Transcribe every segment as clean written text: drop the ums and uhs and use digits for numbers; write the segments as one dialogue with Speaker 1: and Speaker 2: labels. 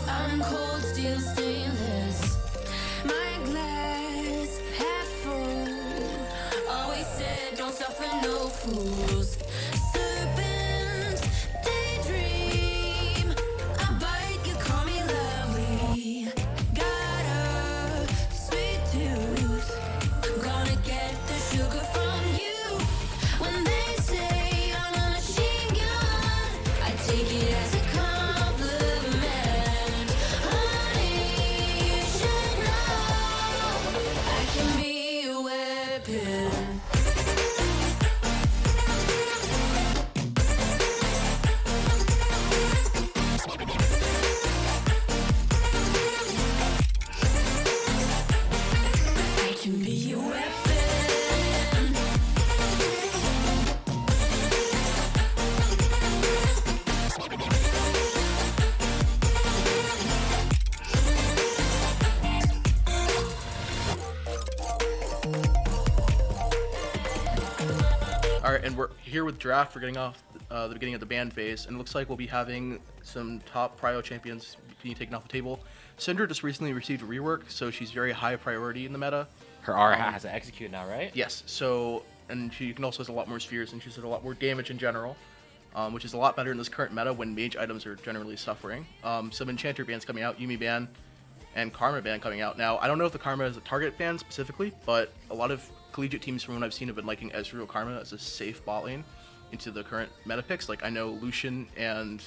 Speaker 1: I'm cold, steel stainless. My glass half full. Always said, don't suffer no fools. Serpents, daydream. I bite, you call me lovely. Got a sweet tooth. Gonna get the sugar from you. When they say I'm a machine gun, I take it as a compliment. Honey, you should know I can be a weapon. I can be a weapon.
Speaker 2: Alright, and we're here with Draft. We're getting off the beginning of the ban phase, and it looks like we'll be having some top prio champions being taken off the table. Syndra just recently received a rework, so she's very high priority in the meta.
Speaker 3: Her R has to execute now, right?
Speaker 2: Yes, so, and she can also has a lot more spheres, and she's had a lot more damage in general, which is a lot better in this current meta when mage items are generally suffering. Some Enchanter bans coming out, Yumi ban, and Karma ban coming out. Now, I don't know if the Karma is a target ban specifically, but a lot of collegiate teams from what I've seen have been liking Ezreal Karma as a safe bot lane into the current meta picks. Like, I know Lucian and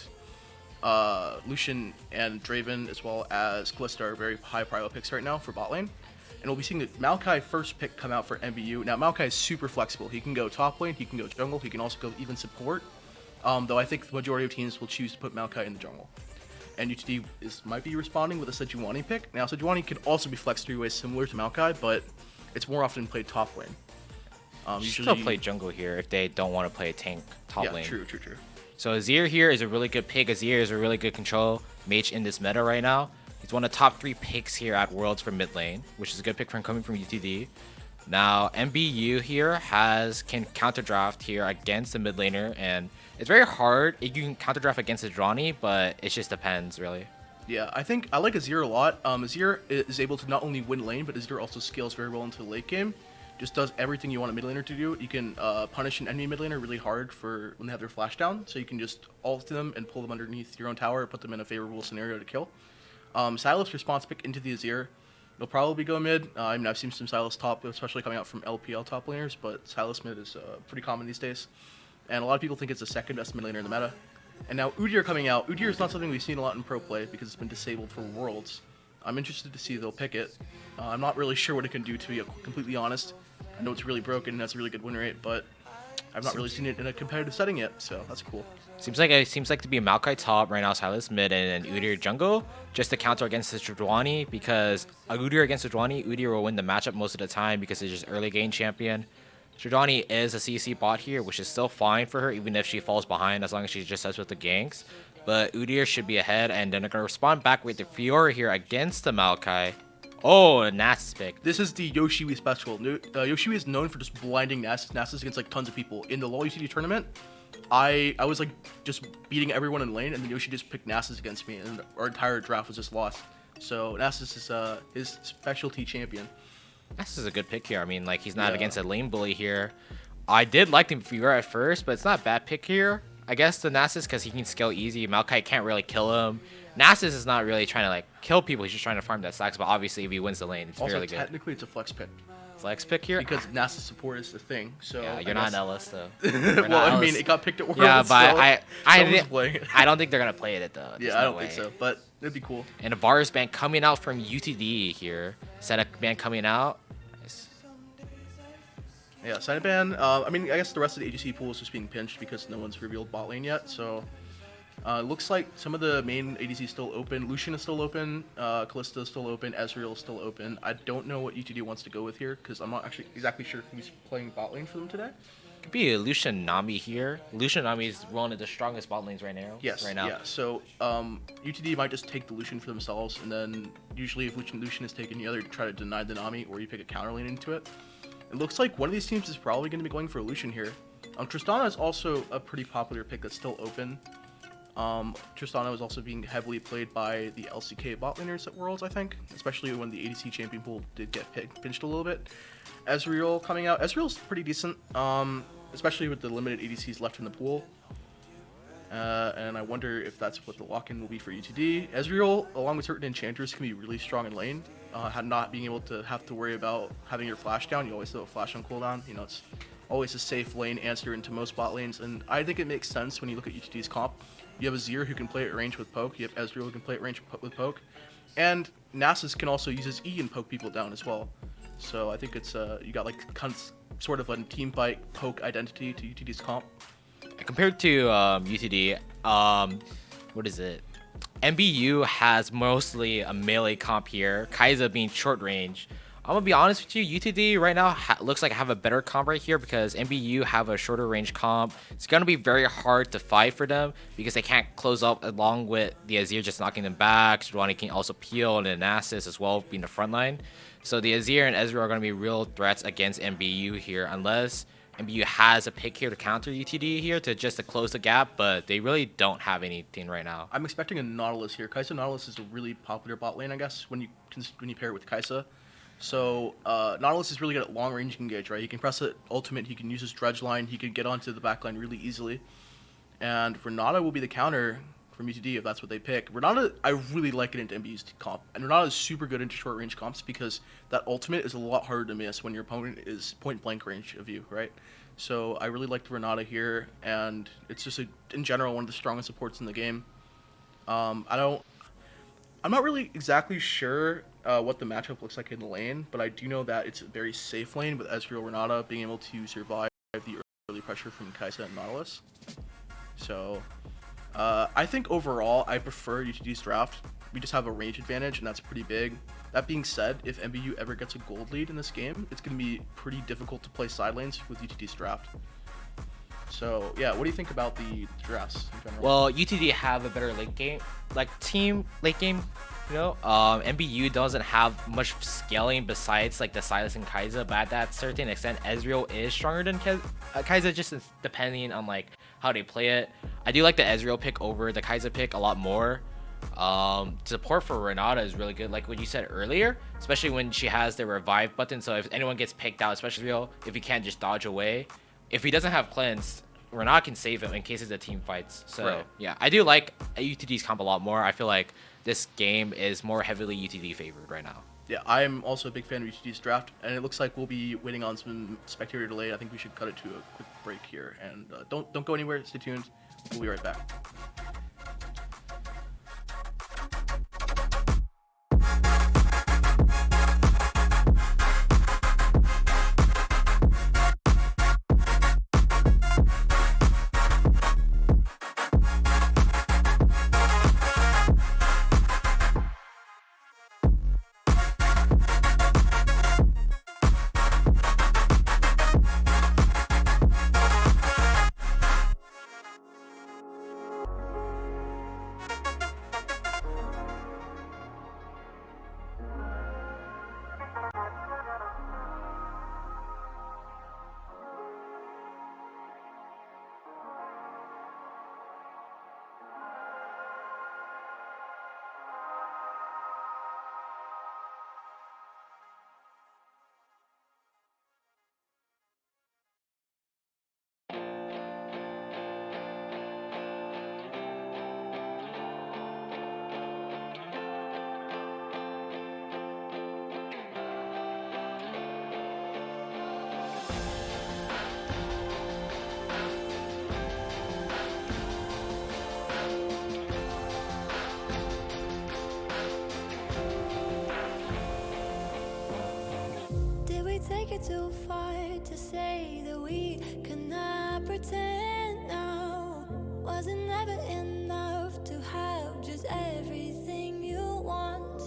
Speaker 2: Draven as well as Kalista are very high prio picks right now for bot lane. And we'll be seeing the Maokai first pick come out for MBU. Now, Maokai is super flexible. He can go top lane, he can go jungle, he can also go even support. Though I think the majority of teams will choose to put Maokai in the jungle. And UTD might be responding with a Sejuani pick. Now, Sejuani can also be flexed three ways similar to Maokai, but it's more often played top lane.
Speaker 3: Usually still play jungle here if they don't want to play tank top lane.
Speaker 2: Yeah, true.
Speaker 3: So Azir here is a really good pick. Azir is a really good control mage in this meta right now. He's one of the top 3 picks here at Worlds for mid lane, which is a good pick from coming from UTD. Now MBU here can counter draft here against the mid laner, and it's very hard. You can counter draft against Sejuani, but it just depends really.
Speaker 2: Yeah, I think I like Azir a lot. Azir is able to not only win lane, but Azir also scales very well into the late game. Just does everything you want a mid laner to do. You can punish an enemy mid laner really hard for when they have their flash down, so you can just ult them and pull them underneath your own tower, put them in a favorable scenario to kill. Sylas response pick into the Azir. It'll probably go mid. I mean, I've seen some Sylas top, especially coming out from LPL top laners, but Sylas mid is pretty common these days. And a lot of people think it's the second best mid laner in the meta. And now Udyr coming out. Udyr is not something we've seen a lot in pro play because it's been disabled for Worlds. I'm interested to see if they'll pick it. I'm not really sure what it can do, to be completely honest. I know it's really broken and has a really good win rate, but I've not really seen it in a competitive setting yet, so that's cool.
Speaker 3: Seems like to be a Maokai top right now, Sylas mid, and Udyr jungle, just to counter against the Sejuani, because Udyr against Sejuani, Udyr will win the matchup most of the time because it's just early game champion. Sejuani is a CC bot here, which is still fine for her, even if she falls behind, as long as she just does with the ganks. But Udyr should be ahead, and then they're going to respond back with the Fiora here against the Maokai. Oh, a Nasus pick.
Speaker 2: This is the Yoshiwi special. Yoshiwi is known for just blinding Nasus against like tons of people. In the LoL UCD tournament, I was like just beating everyone in lane, and then Yoshi just picked Nasus against me, and our entire draft was just lost. So Nasus is his specialty champion.
Speaker 3: Nasus is a good pick here. I mean, like, he's not against a lane bully here. I did like the Fiora at first, but it's not a bad pick here. I guess the Nasus, because he can scale easy. Maokai can't really kill him. Nasus is not really trying to like kill people. He's just trying to farm that stacks. But obviously, if he wins the lane, it's
Speaker 2: also,
Speaker 3: really good.
Speaker 2: Technically, it's a flex pick.
Speaker 3: Flex pick here
Speaker 2: because Nasus support is the thing. So
Speaker 3: yeah, you're not an LS though.
Speaker 2: Well, I mean, it got picked at Worlds.
Speaker 3: Yeah, but
Speaker 2: so
Speaker 3: I don't think they're gonna play it though.
Speaker 2: There's I don't think so. But it'd be cool.
Speaker 3: And a Varus ban coming out from UTD here. Senna ban coming out. Nice.
Speaker 2: Yeah, Senna ban. I mean, I guess the rest of the AGC pool is just being pinched because no one's revealed bot lane yet. So. It looks like some of the main ADC is still open. Lucian is still open. Kalista is still open. Ezreal is still open. I don't know what UTD wants to go with here because I'm not actually exactly sure who's playing bot lane for them today.
Speaker 3: Could be a Lucian Nami here. Lucian Nami is one of the strongest bot lanes right now.
Speaker 2: Yes.
Speaker 3: Right now.
Speaker 2: Yeah. So UTD might just take the Lucian for themselves, and then usually if Lucian is taken, you either try to deny the Nami or you pick a counter lane into it. It looks like one of these teams is probably going to be going for a Lucian here. Tristana is also a pretty popular pick that's still open. Tristana was also being heavily played by the LCK bot laners at Worlds, I think, especially when the ADC champion pool did get pinched a little bit. Ezreal coming out. Ezreal's pretty decent, especially with the limited ADCs left in the pool. And I wonder if that's what the lock-in will be for UTD. Ezreal, along with certain enchanters, can be really strong in lane. Not being able to have to worry about having your flash down. You always have a flash on cooldown. You know, it's always a safe lane answer into most bot lanes. And I think it makes sense when you look at UTD's comp. You have a Azir who can play at range with poke. You have Ezreal who can play at range with poke. And Nasus can also use his E and poke people down as well. So I think it's you got like sort of a team fight poke identity to UTD's comp.
Speaker 3: Compared to UTD, what is it? MBU has mostly a melee comp here, Kai'Sa being short range. I'm gonna be honest with you, UTD right now looks like I have a better comp right here because MBU have a shorter range comp. It's gonna be very hard to fight for them because they can't close up along with the Azir just knocking them back. Sejuani can also peel and Nasus as well being the front line. So the Azir and Ezreal are gonna be real threats against MBU here unless MBU has a pick here to counter UTD here to close the gap, but they really don't have anything right now.
Speaker 2: I'm expecting a Nautilus here. Kai'Sa Nautilus is a really popular bot lane, I guess, when you pair it with Kai'Sa. So Nautilus is really good at long range engage, right? He can press it ultimate, he can use his dredge line, he can get onto the back line really easily. And Renata will be the counter from UTD if that's what they pick. Renata, I really like it into MBU's comp. And Renata is super good into short range comps because that ultimate is a lot harder to miss when your opponent is point blank range of you, right? So I really like the Renata here, and it's just in general one of the strongest supports in the game. I'm not really exactly sure what the matchup looks like in the lane, but I do know that it's a very safe lane with Ezreal Renata being able to survive the early pressure from Kai'Sa and Nautilus. So I think overall I prefer UTD's draft. We just have a range advantage, and that's pretty big. That being said, if MBU ever gets a gold lead in this game, it's going to be pretty difficult to play side lanes with UTD's draft. So yeah, what do you think about the drafts in general?
Speaker 3: Well, UTD have a better late game, team late game. You know, MBU doesn't have much scaling besides like the Sylas and Kai'Sa, but at that certain extent, Ezreal is stronger than Kai'Sa, just depending on like how they play it. I do like the Ezreal pick over the Kai'Sa pick a lot more. Support for Renata is really good, like what you said earlier, especially when she has the revive button. So if anyone gets picked out, especially if he can't just dodge away, if he doesn't have cleanse, Renata can save him in case it's a team fights. So
Speaker 2: right.
Speaker 3: Yeah, I do like UTD's comp a lot more. I feel like this game is more heavily UTD favored right now.
Speaker 2: Yeah, I'm also a big fan of UTD's draft, and it looks like we'll be waiting on some spectator delay. I think we should cut it to a quick break here, and don't go anywhere. Stay tuned. We'll be right back.
Speaker 1: Take it too far to say that we cannot pretend now. Was it never enough to have just everything you want?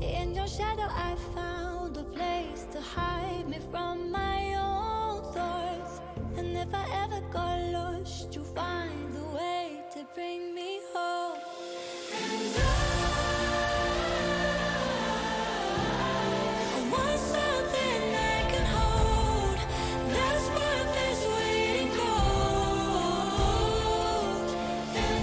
Speaker 1: In your shadow I found a place to hide me from my own thoughts. And if I ever got lost, you find a way to bring me home. And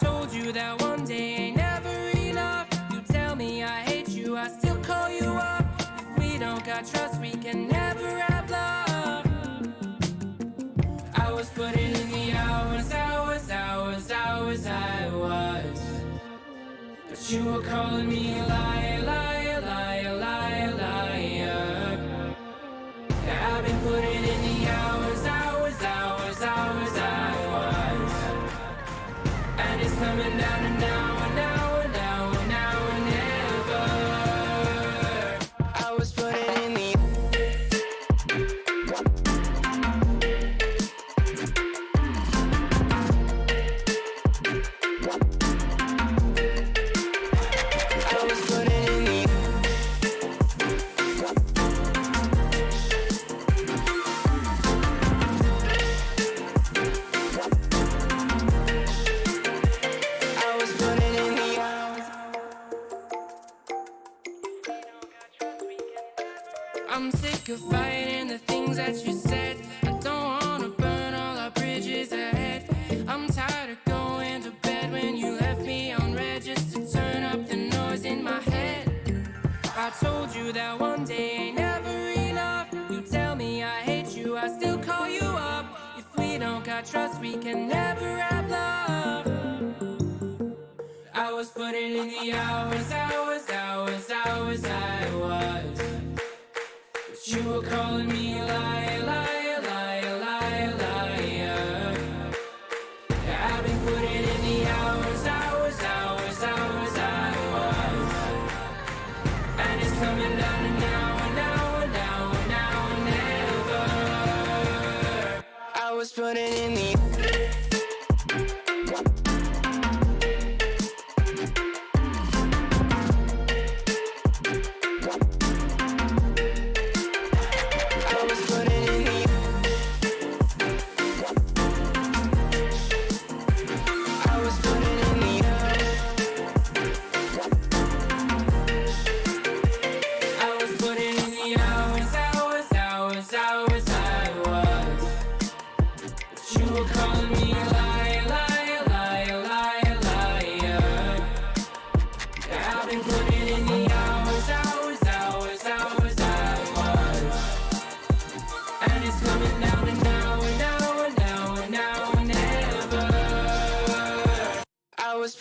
Speaker 1: told you that one day ain't never enough. You tell me I hate you, I still call you up. If we don't got trust, we can never have love. I was putting in the hours, I was. But you were calling me a liar, liar, liar, liar, liar. Yeah, I've been putting in the hours, I was. And it's coming down to now and now and now and now and never. I was putting in the I'm sick of fighting the things that you said. I don't wanna burn all our bridges ahead. I'm tired of going to bed when you left me on red just to turn up the noise in my head. I told you that one day ain't never enough. You tell me I hate you, I still call you up. If we don't got trust, we can never have love. I was putting in the hours, I was. But you were calling me a liar, liar, liar, liar, liar. Yeah, I've been putting in the hours, I was. And it's coming down to now and now and now and now and never. I was putting in the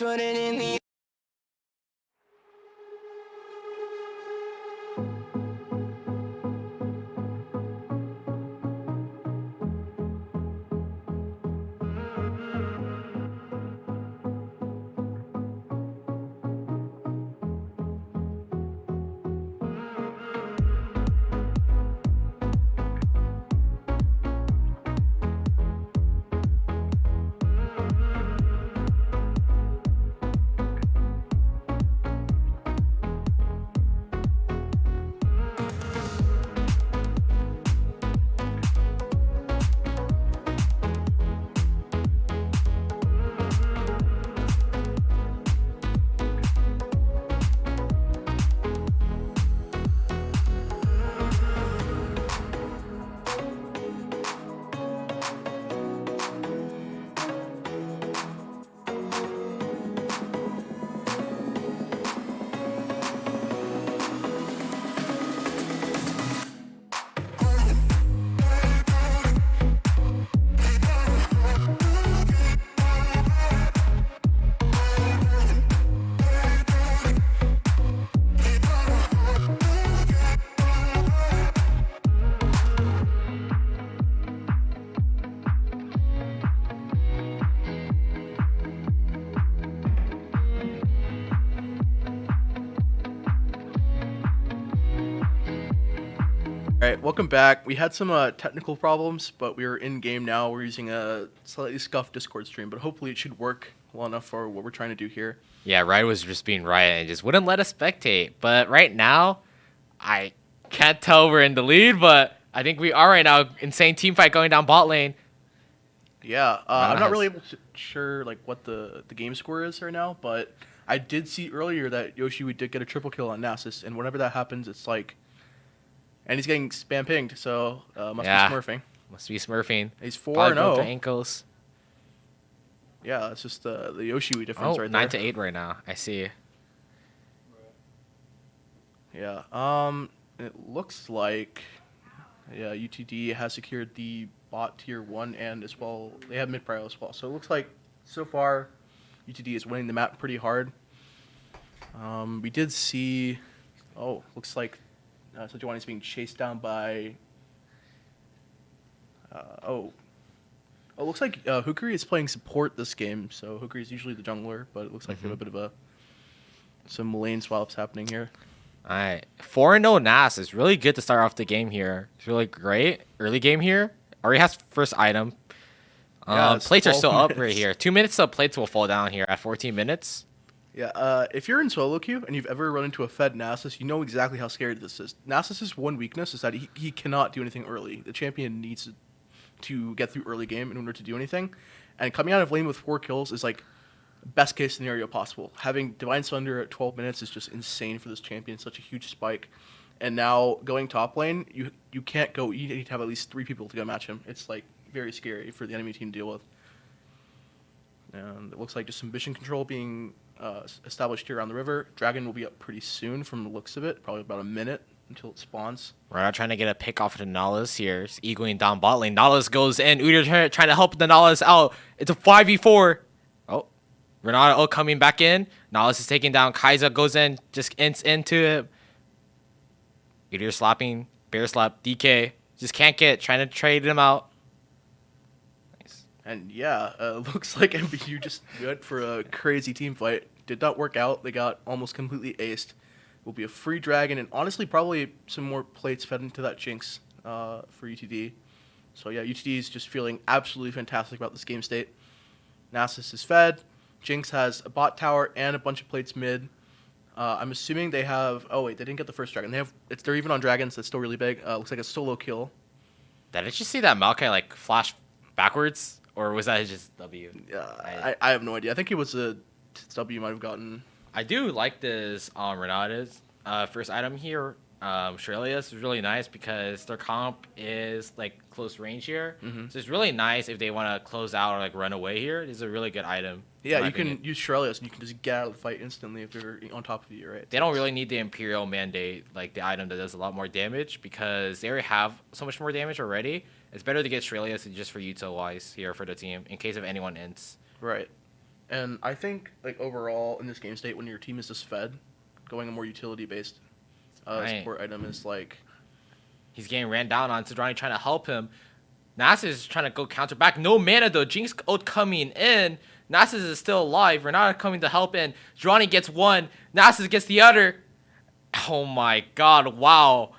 Speaker 1: putting in the
Speaker 2: All right, welcome back. We had some technical problems, but we're in game now. We're using a slightly scuffed Discord stream, but hopefully it should work well enough for what we're trying to do here.
Speaker 3: Yeah, Riot was just being Riot and just wouldn't let us spectate. But right now, I can't tell we're in the lead, but I think we are right now. Insane team fight going down bot lane.
Speaker 2: Yeah, I'm not really sure like what the game score is right now, but I did see earlier that Yoshi we did get a triple kill on Nasus, and whenever that happens, it's like, and he's getting spam pinged, so must be smurfing.
Speaker 3: Must be smurfing.
Speaker 2: He's 4-0.
Speaker 3: To ankles.
Speaker 2: Yeah, it's just the Yoshi difference
Speaker 3: Oh,
Speaker 2: right
Speaker 3: 9
Speaker 2: there.
Speaker 3: to 8 right now. I see.
Speaker 2: Yeah. It looks like UTD has secured the bot tier 1 and as well they have mid prio as well. So it looks like so far UTD is winning the map pretty hard. We did see looks like Sejuani is being chased down by looks like Hookery is playing support this game. So Hookery is usually the jungler, but it looks like they have a bit of some lane swaps happening here.
Speaker 3: All right. 4-0 Nas is really good to start off the game here. It's really great. Early game here. Already has first item.
Speaker 2: Yeah, it's
Speaker 3: Plates are
Speaker 2: 12
Speaker 3: still up right
Speaker 2: minutes.
Speaker 3: here. 2 minutes till plates will fall down here at 14 minutes.
Speaker 2: Yeah, if you're in solo queue and you've ever run into a fed Nasus, you know exactly how scary this is. Nasus's one weakness is that he cannot do anything early. The champion needs to get through early game in order to do anything. And coming out of lane with 4 kills is like best case scenario possible. Having Divine Sunder at 12 minutes is just insane for this champion. Such a huge spike. And now going top lane, you can't go. You need to have at least 3 people to go match him. It's like very scary for the enemy team to deal with. And it looks like just some vision control being established here around the river. Dragon will be up pretty soon from the looks of it. Probably about a minute until it spawns.
Speaker 3: We're not trying to get a pick off of the Nautilus here. It's eagling down bot lane. Nautilus goes in. Udyr trying to help the Nautilus out. It's a 5v4. Oh, Renato coming back in. Nautilus is taking down. Kaiser goes in. Just into it. Udyr slapping. Bear slap. DK. Just can't get. Trying to trade him out. Nice.
Speaker 2: And yeah, looks like MBU just went for a crazy team fight. Did not work out. They got almost completely aced. Will be a free dragon and honestly probably some more plates fed into that Jinx for UTD. So yeah, UTD is just feeling absolutely fantastic about this game state. Nasus is fed. Jinx has a bot tower and a bunch of plates mid. I'm assuming they have. Oh wait, they didn't get the first dragon. They're even on dragons. That's still really big. Looks like a solo kill.
Speaker 3: Did you see that Maokai like flash backwards, or was that just W?
Speaker 2: I have no idea. I think it was a W might have gotten.
Speaker 3: I do like this Renata's first item here. Shirelius is really nice because their comp is like close range here. So it's really nice if they want to close out or like run away here. This is a really good item.
Speaker 2: Yeah, you can use Shirelius and you can just get out of the fight instantly if they're on top of you, right?
Speaker 3: They don't really need the Imperial Mandate, like the item that does a lot more damage, because they already have so much more damage already. It's better to get Shirelius just for util-wise here for the team in case of anyone ints.
Speaker 2: Right. And I think like overall in this game state, when your team is just fed, going a more utility-based support item is like...
Speaker 3: He's getting ran down on. Sejuani trying to help him. Nasus is trying to go counter back. No mana though. Jinx ult coming in. Nasus is still alive. Renata coming to help in. Sejuani gets one. Nasus gets the other. Oh my god. Wow.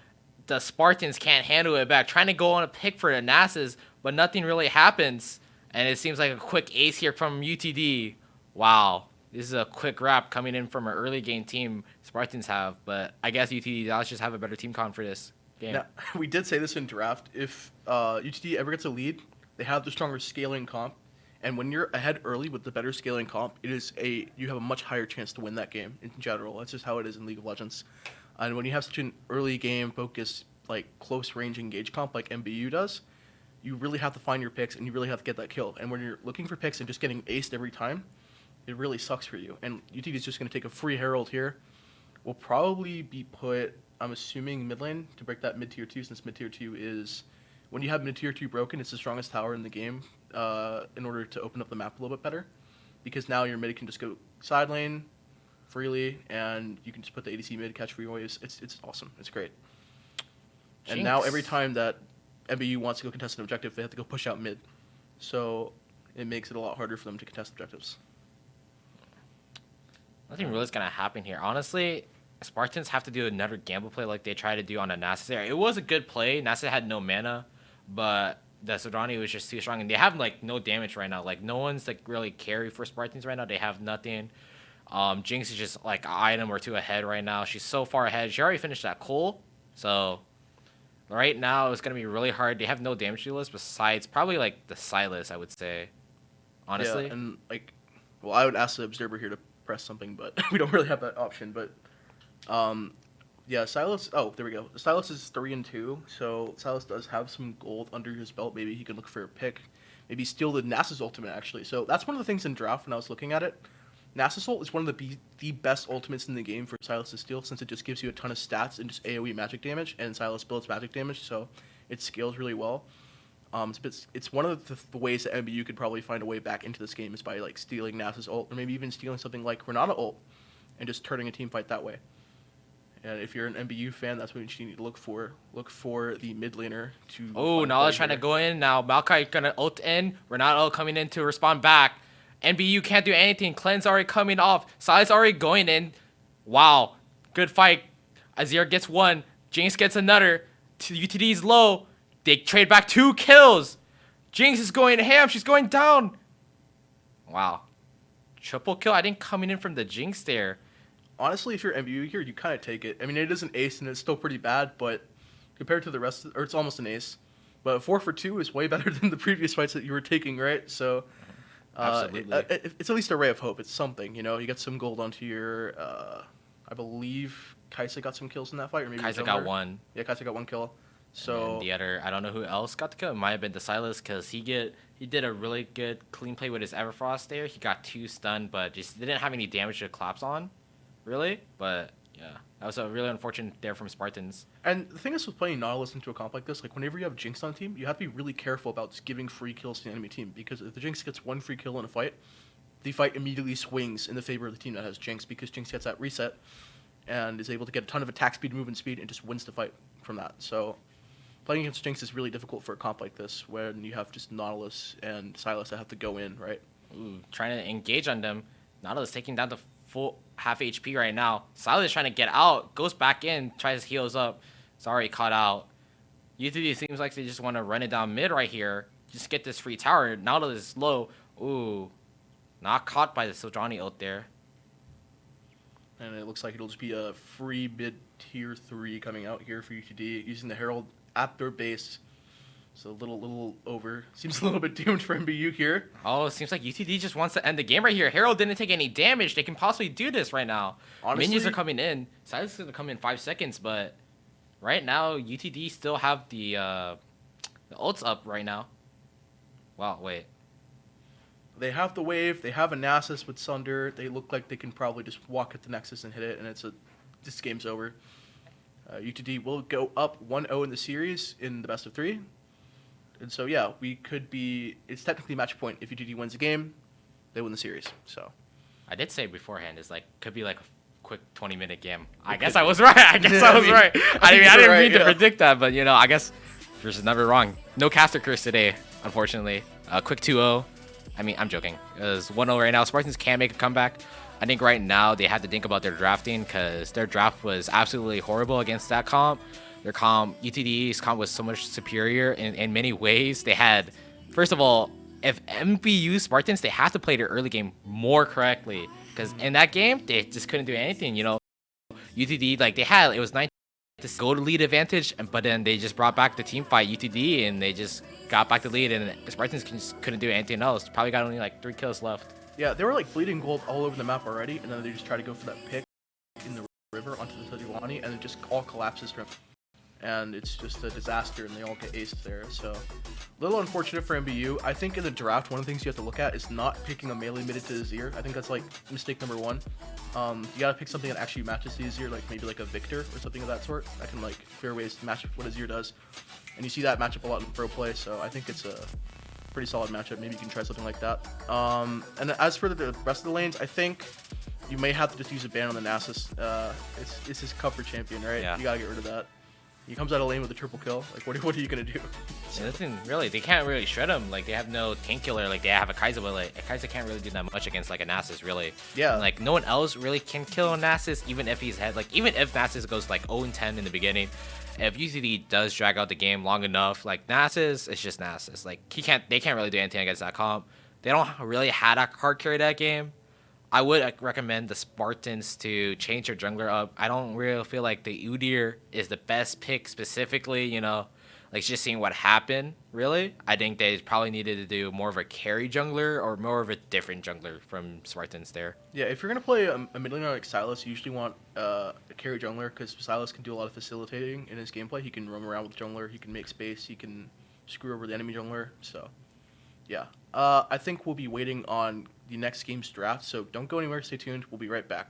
Speaker 3: The Spartans can't handle it back. Trying to go on a pick for the Nasus, but nothing really happens. And it seems like a quick ace here from UTD. Wow. This is a quick wrap coming in from an early game team Spartans have. But I guess UTD does just have a better team con for this game.
Speaker 2: Now, we did say this in draft. If UTD ever gets a lead, they have the stronger scaling comp. And when you're ahead early with the better scaling comp, you have a much higher chance to win that game in general. That's just how it is in League of Legends. And when you have such an early game focused, like close range engage comp like MBU does, you really have to find your picks and you really have to get that kill. And when you're looking for picks and just getting aced every time, it really sucks for you. And UTD is just going to take a free Herald here. Will probably be put, I'm assuming, mid lane to break that mid tier 2, since mid tier 2 is, when you have mid tier 2 broken, it's the strongest tower in the game in order to open up the map a little bit better. Because now your mid can just go side lane freely and you can just put the ADC mid, catch free waves. It's awesome. It's great.
Speaker 3: Jinx.
Speaker 2: And now every time that MBU wants to go contest an objective, they have to go push out mid. So it makes it a lot harder for them to contest objectives.
Speaker 3: Nothing really is going to happen here. Honestly, Spartans have to do another gamble play like they tried to do on the Nasus there. It was a good play. Nasus had no mana, but the Sejuani was just too strong. And they have like no damage right now. Like no one's like really carry for Spartans right now. They have nothing. Jinx is just like an item or two ahead right now. She's so far ahead. She already finished that Cole. So right now it's going to be really hard. They have no damage dealers besides probably like the Silas, I would say. Honestly.
Speaker 2: Yeah, and like, well, I would ask the observer here to press something, but we don't really have that option. But yeah, Silas. Oh, there we go. Silas is 3-2, so Silas does have some gold under his belt. Maybe he can look for a pick. maybe steal the Nasus ultimate actually. So that's one of the things in draft when I was looking at it. Nasus ult is one of the best ultimates in the game for Sylas to steal, since it just gives you a ton of stats and just AoE magic damage, and Sylas builds magic damage, so it scales really well. It's one of the ways that MBU could probably find a way back into this game is by like stealing Nasus ult, or maybe even stealing something like Renata ult, and just turning a team fight that way. And if you're an MBU fan, that's what you need to look for. Look for the mid laner to.
Speaker 3: Oh, Nala's trying to go in now. Maokai gonna ult in. Renata coming in to respond back. NBU can't do anything. Cleanse already coming off. Sai's already going in. Wow, good fight. Azir gets one. Jinx gets another. UTD's low. They trade back 2 kills. Jinx is going ham. She's going down. Wow. Triple kill. I think coming in from the Jinx there.
Speaker 2: Honestly, if you're MBU here, you kind of take it. I mean, it is an ace, and it's still pretty bad, but compared to the rest, or it's almost an ace. But 4 for 2 is way better than the previous fights that you were taking, right? So,
Speaker 3: Absolutely.
Speaker 2: it's at least a ray of hope. It's something, you know. You get some gold onto your. I believe Kaisa got some kills in that fight, or maybe
Speaker 3: Kaisa got 1.
Speaker 2: Yeah, Kaisa got 1 kill. So
Speaker 3: And the other, I don't know who else got the kill. It might have been the Sylas, because he did a really good clean play with his Everfrost there. He got 2 stunned, but just didn't have any damage to collapse on, really. But yeah, that was a really unfortunate there from Spartans.
Speaker 2: And the thing is with playing Nautilus into a comp like this, like whenever you have Jinx on a team, you have to be really careful about just giving free kills to the enemy team, because if the Jinx gets 1 free kill in a fight, the fight immediately swings in the favor of the team that has Jinx, because Jinx gets that reset and is able to get a ton of attack speed, movement speed, and just wins the fight from that. So playing against Jinx is really difficult for a comp like this, when you have just Nautilus and Sylas that have to go in, right?
Speaker 3: Ooh, trying to engage on them. Nautilus taking down the full half HP right now. Sylas trying to get out, goes back in, tries to heals up. It's already caught out. UTD seems like they just want to run it down mid right here. Just get this free tower. Nautilus is low. Ooh, not caught by the Sojourner ult there.
Speaker 2: And it looks like it'll just be a free mid tier 3 coming out here for UTD, using the Herald at their base. So a little over. Seems a little bit doomed for MBU here.
Speaker 3: Oh, it seems like UTD just wants to end the game right here. Herald didn't take any damage. They can possibly do this right now.
Speaker 2: Honestly,
Speaker 3: Minions are coming in. Sylas is going to come in 5 seconds, but right now, UTD still have the ults up right now. Wow, wait.
Speaker 2: They have the wave. They have a Nasus with Sunder. They look like they can probably just walk at the Nexus and hit it, and this game's over. UTD will go up 1-0 in the series in the best of 3. And so, yeah, it's technically match point. If UTD wins the game, they win the series. So
Speaker 3: I did say beforehand, it's like, could be like a quick 20-minute game. I guess I was right. I was right. I didn't mean to predict that, but, you know, I guess there's never wrong. No caster curse today, unfortunately. Quick 2-0. I mean, I'm joking. It's 1-0 right now. Spartans can make a comeback. I think right now they have to think about their drafting, because their draft was absolutely horrible against that comp. Their comp, UTD's comp, was so much superior in many ways. They had, first of all, if MBU Spartans, they have to play their early game more correctly, because in that game, they just couldn't do anything, you know. UTD, like, it was 9 to go to lead advantage, but then they just brought back the team fight, UTD, and they just got back to lead, and the Spartans just couldn't do anything else. Probably got only like 3 kills left.
Speaker 2: yeah, they were like bleeding gold all over the map already, and then they just try to go for that pick in the river onto the Sejuani, and it just all collapses from. And it's just a disaster, and they all get aced there. So, a little unfortunate for MBU. I think in the draft, one of the things you have to look at is not picking a melee mid to Azir. I think that's like mistake number 1. You gotta pick something that actually matches the Azir, like maybe like a Victor or something of that sort. That can like fair ways to match what Azir does. And you see that matchup a lot in pro play, so I think it's a pretty solid matchup. Maybe you can try something like that. And as for the rest of the lanes, I think you may have to just use a ban on the Nasus. It's his cover champion, right?
Speaker 3: Yeah.
Speaker 2: You gotta get rid of that. He comes out of lane with a triple kill. Like, what are you gonna do?
Speaker 3: Nothing really. They can't really shred him. Like, they have no tank killer. Like, they have a Kai'Sa, but like a Kai'Sa can't really do that much against like a Nasus, really.
Speaker 2: Yeah.
Speaker 3: And, like, no one else really can kill a Nasus, even if even if Nasus goes like 0-10 in the beginning. If UCD does drag out the game long enough, like Nasus, it's just Nasus. Like, they can't really do anything against that comp. They don't really have a hard carry that game. I would recommend the Spartans to change their jungler up. I don't really feel like the Udyr is the best pick specifically, you know, like just seeing what happened, really. I think they probably needed to do more of a carry jungler or more of a different jungler from Spartans there.
Speaker 2: Yeah, if you're going to play a mid laner like Sylas, you usually want a carry jungler, because Sylas can do a lot of facilitating in his gameplay. He can roam around with the jungler, he can make space, he can screw over the enemy jungler, so Yeah. I think we'll be waiting on the next game's draft, so don't go anywhere. Stay tuned. We'll be right back.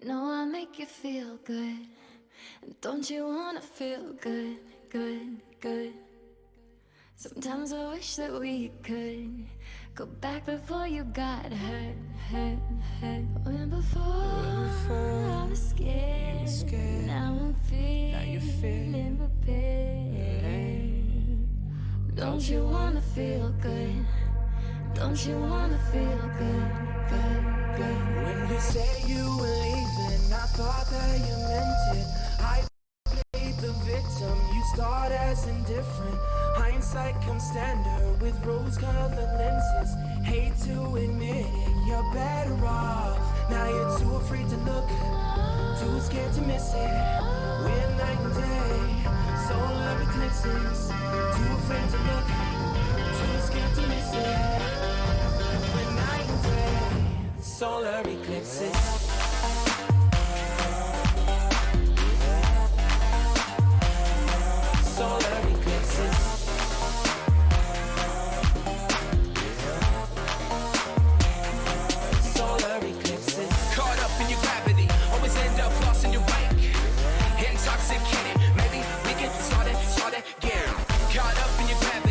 Speaker 1: You know I make you feel good. Don't you wanna feel good, good, good? Sometimes I wish that we could go back before you got hurt, hurt, hurt. When before I was scared, now I'm feeling prepared. Don't you wanna feel good? Don't you wanna feel good, good, good?
Speaker 4: When you say you were leaving, I thought that you meant it. I played the victim, you start as indifferent. Hindsight comes standard with rose-colored lenses. Hate to admit it, you're better off. Now you're too afraid to look, too scared to miss it. We're night and day, solar eclipses. Too afraid to look, too scared to miss it. We're night and day, solar eclipses. Solar eclipses. Solar eclipses.
Speaker 5: Caught up in your gravity, always end up lost in your wake. Intoxicated, maybe we can start it again. Caught up in your gravity.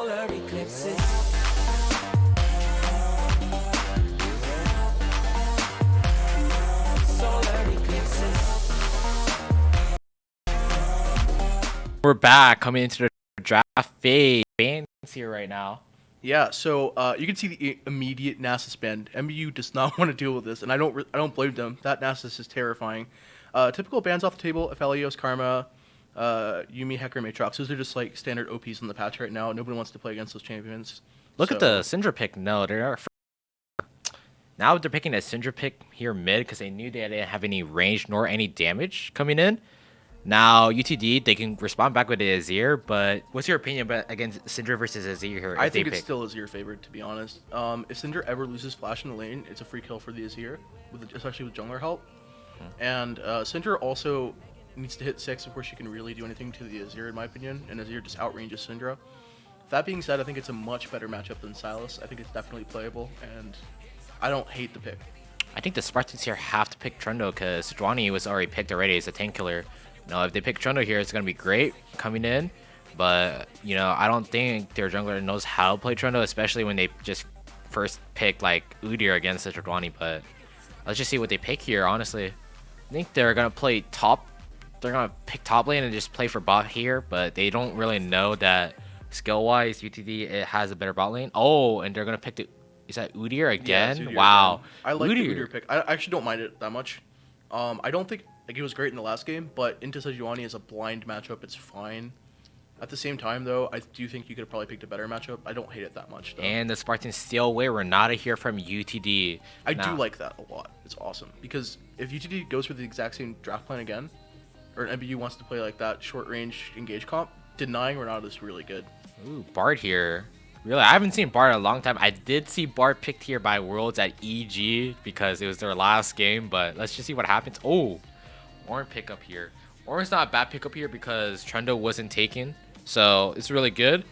Speaker 4: solar eclipses. Solar eclipses.
Speaker 3: We're back coming into the draft phase. Bans here right now.
Speaker 2: Yeah, so you can see the immediate Nasus ban. MBU does not want to deal with this, and I don't blame them. That Nasus is terrifying. Typical bans off the table: Aphelios, Karma, Yumi, Hecker, Matrox. Those are just like standard OPs on the patch right now. Nobody wants to play against those champions.
Speaker 3: Look at the Syndra pick. No, they're now they're picking a Syndra pick here mid because they knew they didn't have any range nor any damage coming in. Now UTD, they can respond back with the Azir, but what's your opinion against Syndra versus Azir here?
Speaker 2: I think it's still Azir favored, to be honest. If Syndra ever loses Flash in the lane, it's a free kill for the Azir, especially with jungler help. And Syndra also needs to hit 6 before she can really do anything to the Azir, in my opinion, and Azir just outranges Syndra. That being said, I think it's a much better matchup than Sylas. I think it's definitely playable, and I don't hate the pick.
Speaker 3: I think the Spartans here have to pick Trundle because Sejuani was already picked already as a tank killer. Now, if they pick Trundle here, it's going to be great coming in. But, you know, I don't think their jungler knows how to play Trundle, especially when they just first picked, like, Udyr against the Sejuani. But let's just see what they pick here, honestly. I think they're going to play top. They're going to pick top lane and just play for bot here. But they don't really know that skill-wise, UTD, it has a better bot lane. Oh, and they're going to pick the... Is that Udyr again?
Speaker 2: Yeah, Udyr
Speaker 3: wow.
Speaker 2: again. I like the Udyr pick. I actually don't mind it that much. I don't think... Like, it was great in the last game, but into Sejuani as a blind matchup, it's fine. At the same time, though, I do think you could have probably picked a better matchup. I don't hate it that much, though.
Speaker 3: And the Spartans steal away Renata here from UTD.
Speaker 2: I do like that a lot. It's awesome. Because if UTD goes for the exact same draft plan again, or an MBU wants to play like that short-range engage comp, denying Renata is really good.
Speaker 3: Ooh, Bard here. Really, I haven't seen Bard in a long time. I did see Bard picked here by Worlds at EG because it was their last game, but let's just see what happens. Oh, Ornn pickup here. Ornn's not a bad pickup here because Trundle wasn't taken, so it's really good.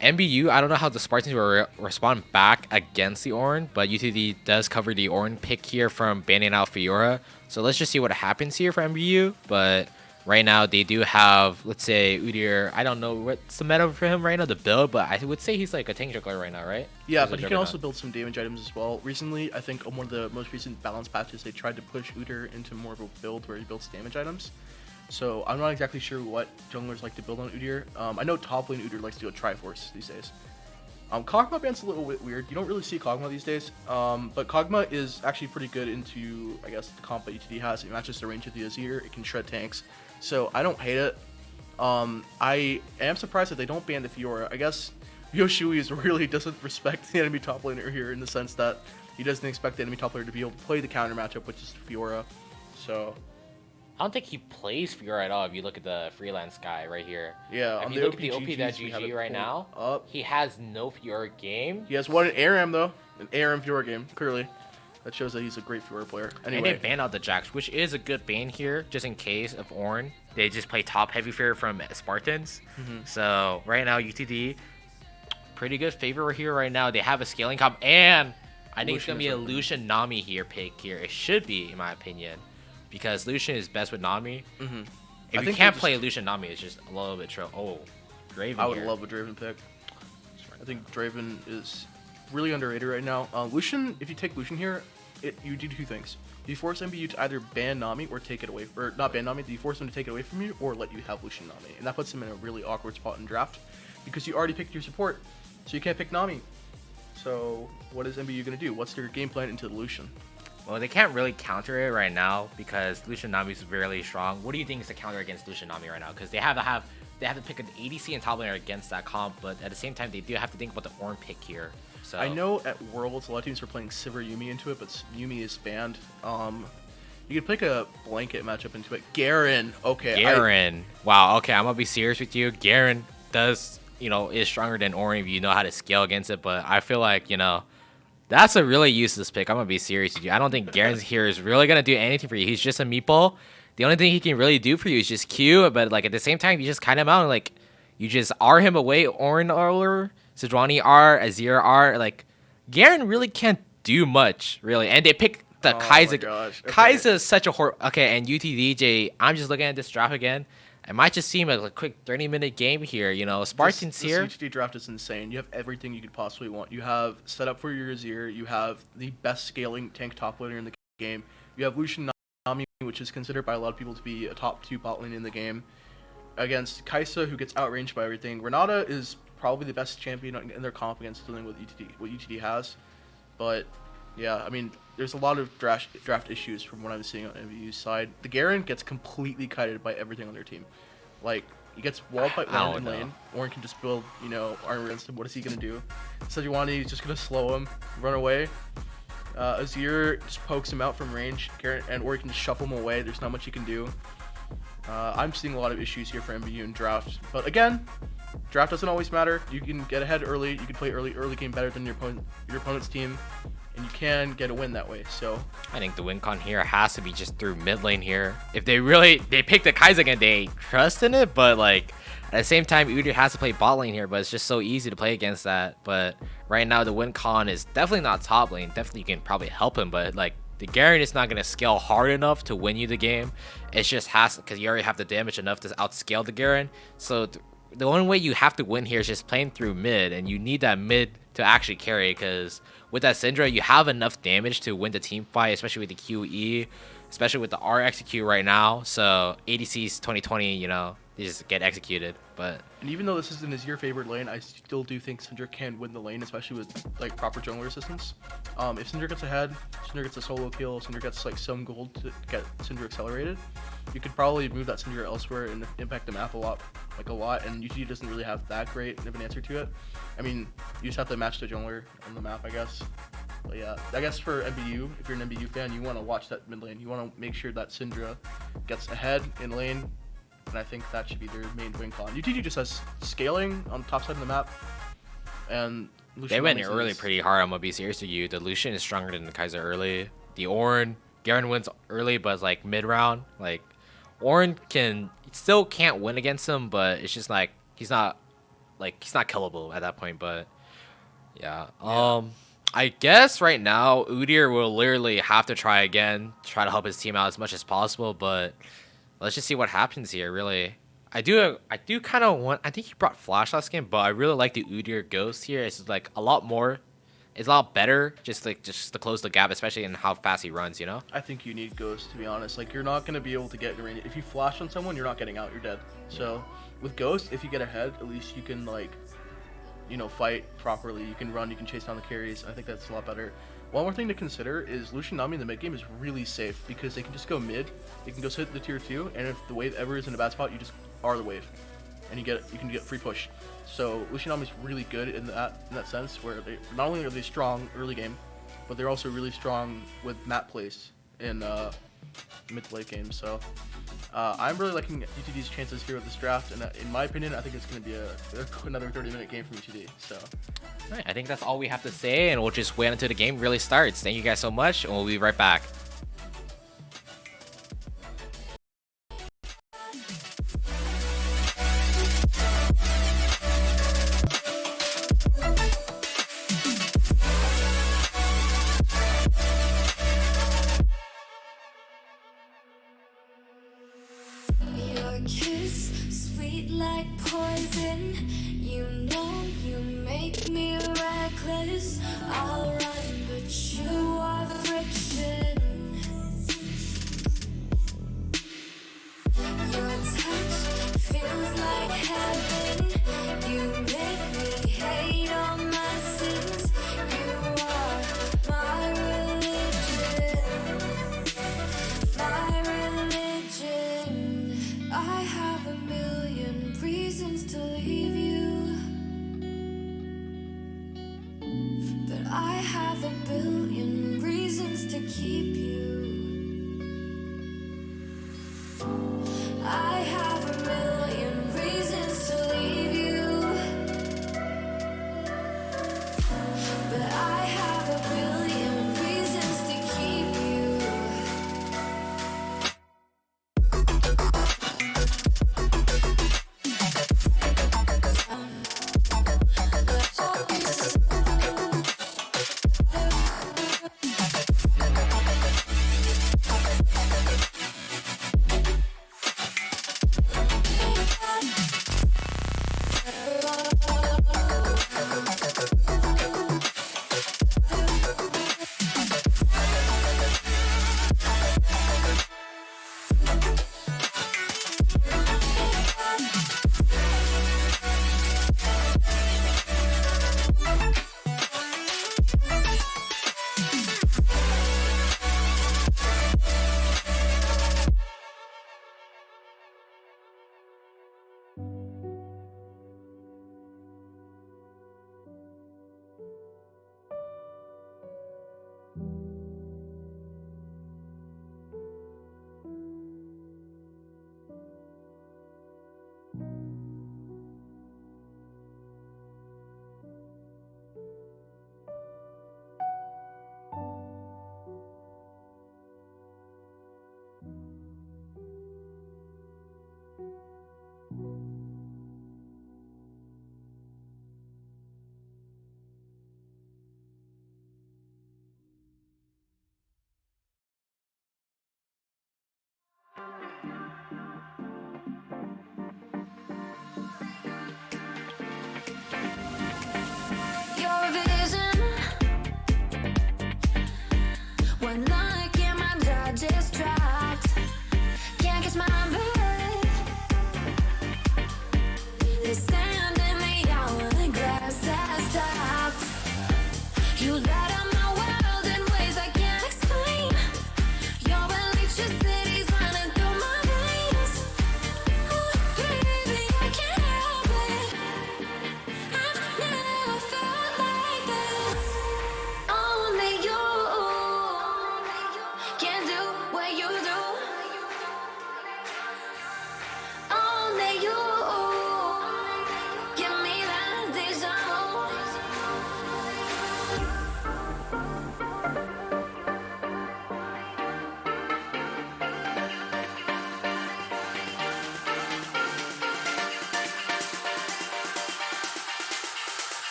Speaker 3: MBU, I don't know how the Spartans will respond back against the Ornn, but UTD does cover the Ornn pick here from banning out Fiora. So let's just see what happens here for MBU, but right now they do have, let's say, Udyr. I don't know what's the meta for him right now, the build, but I would say he's like a tank juggler right now, right?
Speaker 2: Yeah, but he can also build some damage items as well. Recently, I think on one of the most recent balance patches, they tried to push Udyr into more of a build where he builds damage items. So I'm not exactly sure what junglers like to build on Udyr. I know top lane Udyr likes to do a Triforce these days. Kog'Maw band's a little bit weird. You don't really see Kog'Maw these days, but Kog'Maw is actually pretty good into, I guess, the comp that UTD has. It matches the range of the Azir. It can shred tanks. So I don't hate it. I am surprised that they don't ban the Fiora. I guess Yoshui really doesn't respect the enemy top laner here in the sense that he doesn't expect the enemy top laner to be able to play the counter matchup, which is Fiora. So
Speaker 3: I don't think he plays Fiora at all if you look at the freelance guy right here.
Speaker 2: Yeah,
Speaker 3: if you look at the OP that GG right now, he has no Fiora game.
Speaker 2: He has one in ARAM though, an ARAM Fiora game, clearly. That shows that he's a great Fiora player. Anyway.
Speaker 3: And they ban out the Jax, which is a good ban here, just in case of Ornn. They just play top heavy Fiora from Spartans. So right now, UTD, pretty good favor here right now. They have a scaling comp, and I think it's going to be a Lucian Nami here pick here. It should be, in my opinion, because Lucian is best with Nami. If you can't play Lucian Nami, it's just a little bit troll. Oh, Draven
Speaker 2: I would love a Draven pick. I think Draven is really underrated right now. Lucian, if you take Lucian here, you do two things. You force MBU to either ban Nami or take it away, or not ban Nami, you force them to take it away from you or let you have Lucian Nami. And that puts them in a really awkward spot in draft because you already picked your support, so you can't pick Nami. So what is MBU going to do? What's their game plan into the Lucian?
Speaker 3: Well, they can't really counter it right now because Lucian Nami is really strong. What do you think is the counter against Lucian Nami right now? Because they have to pick an ADC and top laner against that comp, but at the same time, they do have to think about the Ornn pick here. So
Speaker 2: I know at Worlds, a lot of teams are playing Sivir Yumi into it, but Yumi is banned. You could pick a blanket matchup into it. Garen, okay.
Speaker 3: Garen, wow, okay, I'm gonna be serious with you. Garen does, is stronger than Ornn if you know how to scale against it, but I feel like, that's a really useless pick. I'm gonna be serious with you. I don't think Garen here is really gonna do anything for you. He's just a meatball. The only thing he can really do for you is just Q, but like at the same time, you just kite him out and like you just R him away. Ornn or Sejuani R, Azir R. Like Garen really can't do much, really. And they pick the Kai'Sa.
Speaker 2: My gosh. Okay.
Speaker 3: Kai'Sa is such a Okay, and UTDJ. I'm just looking at this draft again. it might just seem like a quick 30-minute game here. You know, Spartans
Speaker 2: This
Speaker 3: here.
Speaker 2: UTD draft is insane. You have everything you could possibly want. You have set up for your Azir. You have the best scaling tank top laner in the game. You have Lucian Nami, which is considered by a lot of people to be a top 2 bot lane in the game. Against Kai'Sa, who gets outranged by everything. Renata is probably the best champion in their comp against dealing with what UTD has. But yeah, I mean, there's a lot of draft issues from what I'm seeing on MBU's side. The Garen gets completely kited by everything on their team. Like, he gets walled by Orin in lane. Orin can just build, you know, armor against him. What is he going to do? Sejuani is just going to slow him, run away. Azir just pokes him out from range. Garen and Orin can just shuffle him away. There's not much he can do. I'm seeing a lot of issues here for MBU in draft. But again, draft doesn't always matter. You can get ahead early. You can play early game better than your opponent's team. And you can get a win that way. So
Speaker 3: I think the win con here has to be just through mid lane here. If they pick the Kai'Sa again, they trust in it, but like at the same time, Udyr has to play bot lane here, but it's just so easy to play against that. But right now, the win con is definitely not top lane. Definitely, you can probably help him, but like the Garen is not gonna scale hard enough to win you the game. It just has, because you already have the damage enough to outscale the Garen. So the only way you have to win here is just playing through mid, and you need that mid to actually carry, because with that Syndra, you have enough damage to win the team fight, especially with the QE, especially with the R execute right now. So ADC's 2020, you know, they just get executed. But
Speaker 2: and even though this isn't Azir favored lane, I still do think Syndra can win the lane, especially with like proper jungler assistance. If Syndra gets ahead, Syndra gets a solo kill, Syndra gets like some gold to get Syndra accelerated, you could probably move that Syndra elsewhere and impact the map a lot. And UTD doesn't really have that great of an answer to it. I mean, you just have to match the jungler on the map, I guess. But yeah, I guess for MBU, if you're an MBU fan, you want to watch that mid lane. You want to make sure that Syndra gets ahead in lane, and I think that should be their main win con. UTD just has scaling on the top side of the map, and Lucian
Speaker 3: they went
Speaker 2: Nami's
Speaker 3: early pretty hard. I'm gonna be serious with you. The Lucian is stronger than the Kai'Sa early. The Ornn, Garen wins early, but like mid round, like Ornn still can't win against him, but it's just like he's not killable at that point. But yeah. I guess right now Udyr will literally have to try again, try to help his team out as much as possible, but let's just see what happens here. Really, I do kind of want. I think he brought Flash last game, but I really like the Udyr Ghost here. It's like a lot more. It's a lot better, just to close the gap, especially in how fast he runs. You know.
Speaker 2: I think you need Ghost, to be honest. Like, you're not gonna be able to get your range. If you flash on someone, you're not getting out. You're dead. So with Ghost, if you get ahead, at least you can like, you know, fight properly. You can run. You can chase down the carries. I think that's a lot better. One more thing to consider is Lucian Nami in the mid game is really safe because they can just go mid. They can go hit the tier 2, and if the wave ever is in a bad spot, you just are the wave, and you can get free push. So Lucian Nami is really good in that sense, where they not only are they strong early game, but they're also really strong with map plays in mid to late game. So I'm really liking UTD's chances here with this draft, and in my opinion, I think it's going to be another 30-minute game from UTD. So.
Speaker 3: All right, I think that's all we have to say, and we'll just wait until the game really starts. Thank you guys so much, and we'll be right back.
Speaker 1: Your kiss, sweet like poison. You know you make me reckless. I'll run, but you are friction. Your touch feels like heaven. You make me hate all my sins. You are my religion. My religion. I have a million reasons to leave you.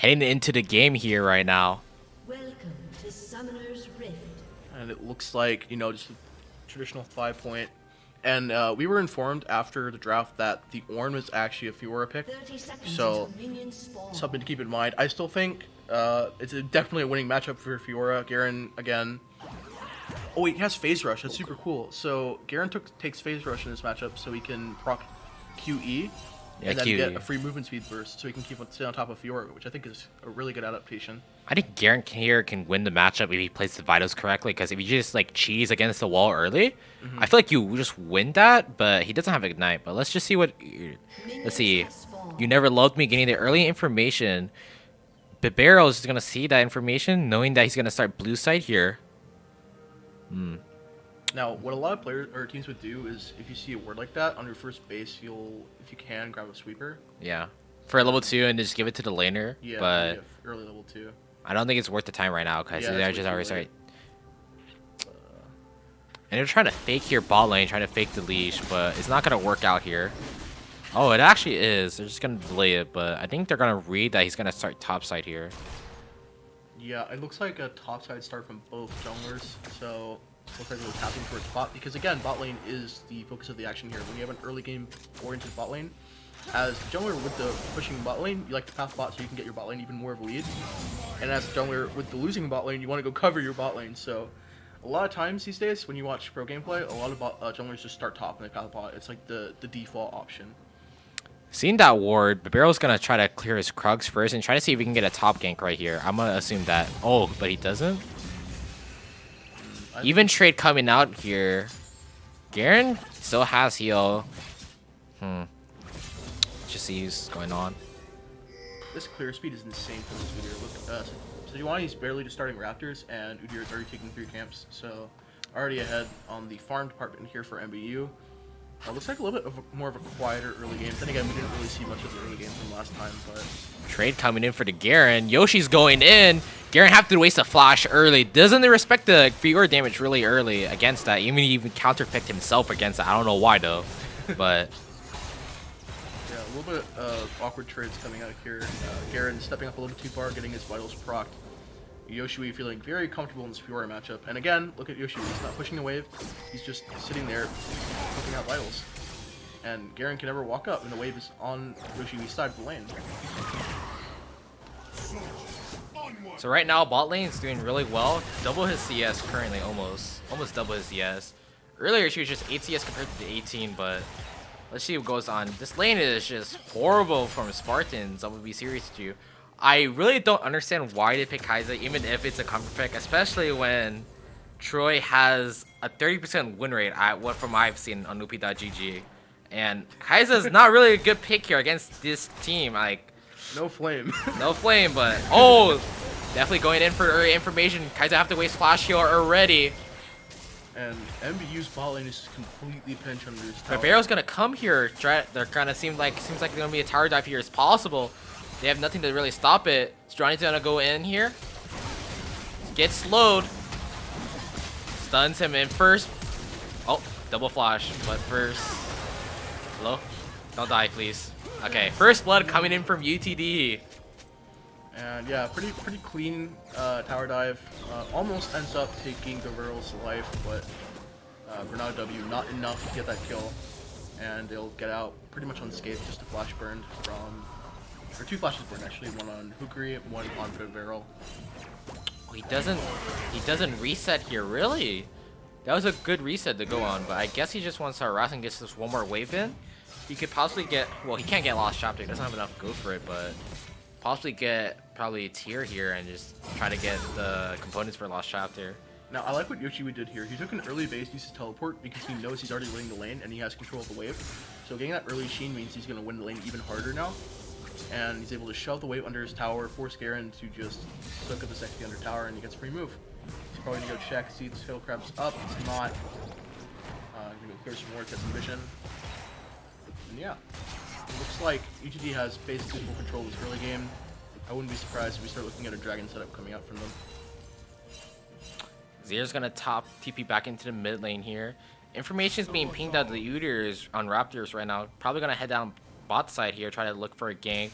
Speaker 3: heading into the game here right now.
Speaker 1: Welcome to Summoner's Rift.
Speaker 2: And it looks like, you know, just a traditional 5-point. And we were informed after the draft that the Ornn was actually a Fiora pick.
Speaker 1: 30 seconds
Speaker 2: So,
Speaker 1: until minions spawn.
Speaker 2: something to keep in mind. I still think it's definitely a winning matchup for Fiora. Garen, again. Oh, wait, he has Phase Rush. That's super cool. So, Garen takes Phase Rush in this matchup so he can proc QE.
Speaker 3: Yeah,
Speaker 2: And then
Speaker 3: QE.
Speaker 2: get a free movement speed burst so he can stay on top of Fiora, which I think is a really good adaptation.
Speaker 3: I think Garen here can win the matchup if he plays the vitals correctly. Because if you just like cheese against the wall early, I feel like you just win that. But he doesn't have Ignite. But let's just see what. Let's see. You never loved me getting the early information. Bibero is gonna see that information, knowing that he's gonna start blue side here.
Speaker 2: Now, what a lot of players or teams would do is if you see a word like that on your first base, you'll, if you can, grab a sweeper.
Speaker 3: Yeah, for level 2 and just give it to the laner.
Speaker 2: Yeah,
Speaker 3: but
Speaker 2: maybe early level 2.
Speaker 3: I don't think it's worth the time right now because
Speaker 2: Yeah,
Speaker 3: they're
Speaker 2: that's
Speaker 3: just
Speaker 2: way too
Speaker 3: already
Speaker 2: late.
Speaker 3: started. And they're trying to fake here bot lane, trying to fake the leash, but it's not gonna work out here. Oh, it actually is. They're just gonna delay it, but I think they're gonna read that he's gonna start top side here.
Speaker 2: Yeah, it looks like a topside start from both junglers, so looks like they're tapping towards bot, because again, bot lane is the focus of the action here. When you have an early game oriented bot lane, as jungler with the pushing bot lane, you like to path bot so you can get your bot lane even more of a lead. And as jungler with the losing bot lane, you want to go cover your bot lane. So a lot of times these days, when you watch pro gameplay, a lot of junglers just start top and they path bot. It's like the default option.
Speaker 3: Seeing that ward, Bibero's gonna try to clear his Krugs first and try to see if he can get a top gank right here. I'm gonna assume that. Oh, but he doesn't. Even trade coming out here. Garen still has heal. Just see what's going on.
Speaker 2: This clear speed is insane for this Udyr. Look, Sejuani's barely just starting Raptors, and Udyr is already taking 3 camps, so already ahead on the farm department here for MBU. Looks like a little bit more of a quieter early game. Then again, we didn't really see much of the early game from last time, but
Speaker 3: Trade coming in for the Garen. Yoshi's going in. Garen have to waste a flash early. Doesn't respect the Fiora damage really early against that. Even counterpicked himself against that. I don't know why though, but
Speaker 2: yeah, a little bit of awkward trades coming out here. Garen stepping up a little bit too far, getting his vitals procced. Yoshi feeling very comfortable in this Fiora matchup. And again, look at Yoshi. He's not pushing the wave. He's just sitting there looking out vitals. And Garen can never walk up, and the wave is on Yoshi's side of the lane.
Speaker 3: so right now bot lane is doing really well. Double his CS currently, almost double his CS. Earlier she was just 8 CS compared to the 18, but let's see what goes on. This lane is just horrible from Spartans. I would be serious with you. I really don't understand why they pick Kai'Sa, even if it's a comfort pick, especially when Troy has a 30% win rate from I've seen on Nupi.gg. And Kai'Sa is not really a good pick here against this team. Like,
Speaker 2: No flame.
Speaker 3: no flame, but oh, definitely going in for early information. Kai'Sa have to waste flash heal already.
Speaker 2: And MBU's bot lane is completely pinch under his tower.
Speaker 3: But Barrow's gonna come here. They're kind of seems like they're gonna be a tower dive here as possible. They have nothing to really stop it. Strani's gonna go in here. Get slowed. Stuns him in first. Oh, double flash. But first. Hello? Don't die, please. Okay, first blood coming in from UTD.
Speaker 2: And yeah, pretty clean tower dive. Almost ends up taking Gavril's life, but Bernard W not enough to get that kill. And they'll get out pretty much unscathed, just a flash burned from, or 2 flashes burned actually, one on Hukri, one on Gavril.
Speaker 3: Oh, he doesn't reset here, really? That was a good reset to go on, but I guess he just wants to harass and gets this one more wave in. He could possibly get, well, he can't get Lost Chapter, he doesn't have enough go for it, but possibly get probably a tier here and just try to get the components for Lost Chapter.
Speaker 2: Now, I like what Yoshiwi did here. He took an early base, used his teleport, because he knows he's already winning the lane, and he has control of the wave. So getting that early sheen means he's going to win the lane even harder now. And he's able to shove the wave under his tower, force Garen to just soak up the XP under tower, and he gets a free move. He's probably going to go check, see if this Fatal Crab's up. It's not. Going to go clear some more, get some vision. And yeah, it looks like UTD has basically full control of this early game. I wouldn't be surprised if we start looking at a dragon setup coming out from them.
Speaker 3: Zier's gonna top TP back into the mid lane here. Information's being pinged out to the Udyrs on Raptors right now. Probably gonna head down bot side here, try to look for a gank.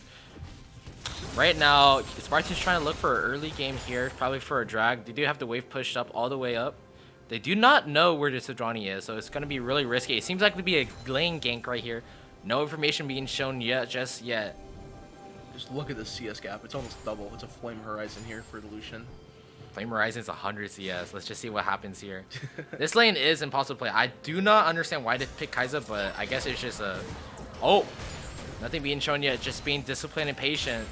Speaker 3: Right now, Spartans trying to look for an early game here, probably for a drag. They do have the wave pushed up all the way up. They do not know where the Sejuani is, so it's going to be really risky. It seems like to be a lane gank right here. No information being shown yet, just yet.
Speaker 2: Just look at the CS gap. It's almost double. It's a Flame Horizon here for the Lucian.
Speaker 3: Flame Horizon's 100 CS. Let's just see what happens here. This lane is impossible to play. I do not understand why they pick Kai'Sa, but I guess it's just a... Oh! Nothing being shown yet, just being disciplined and patient.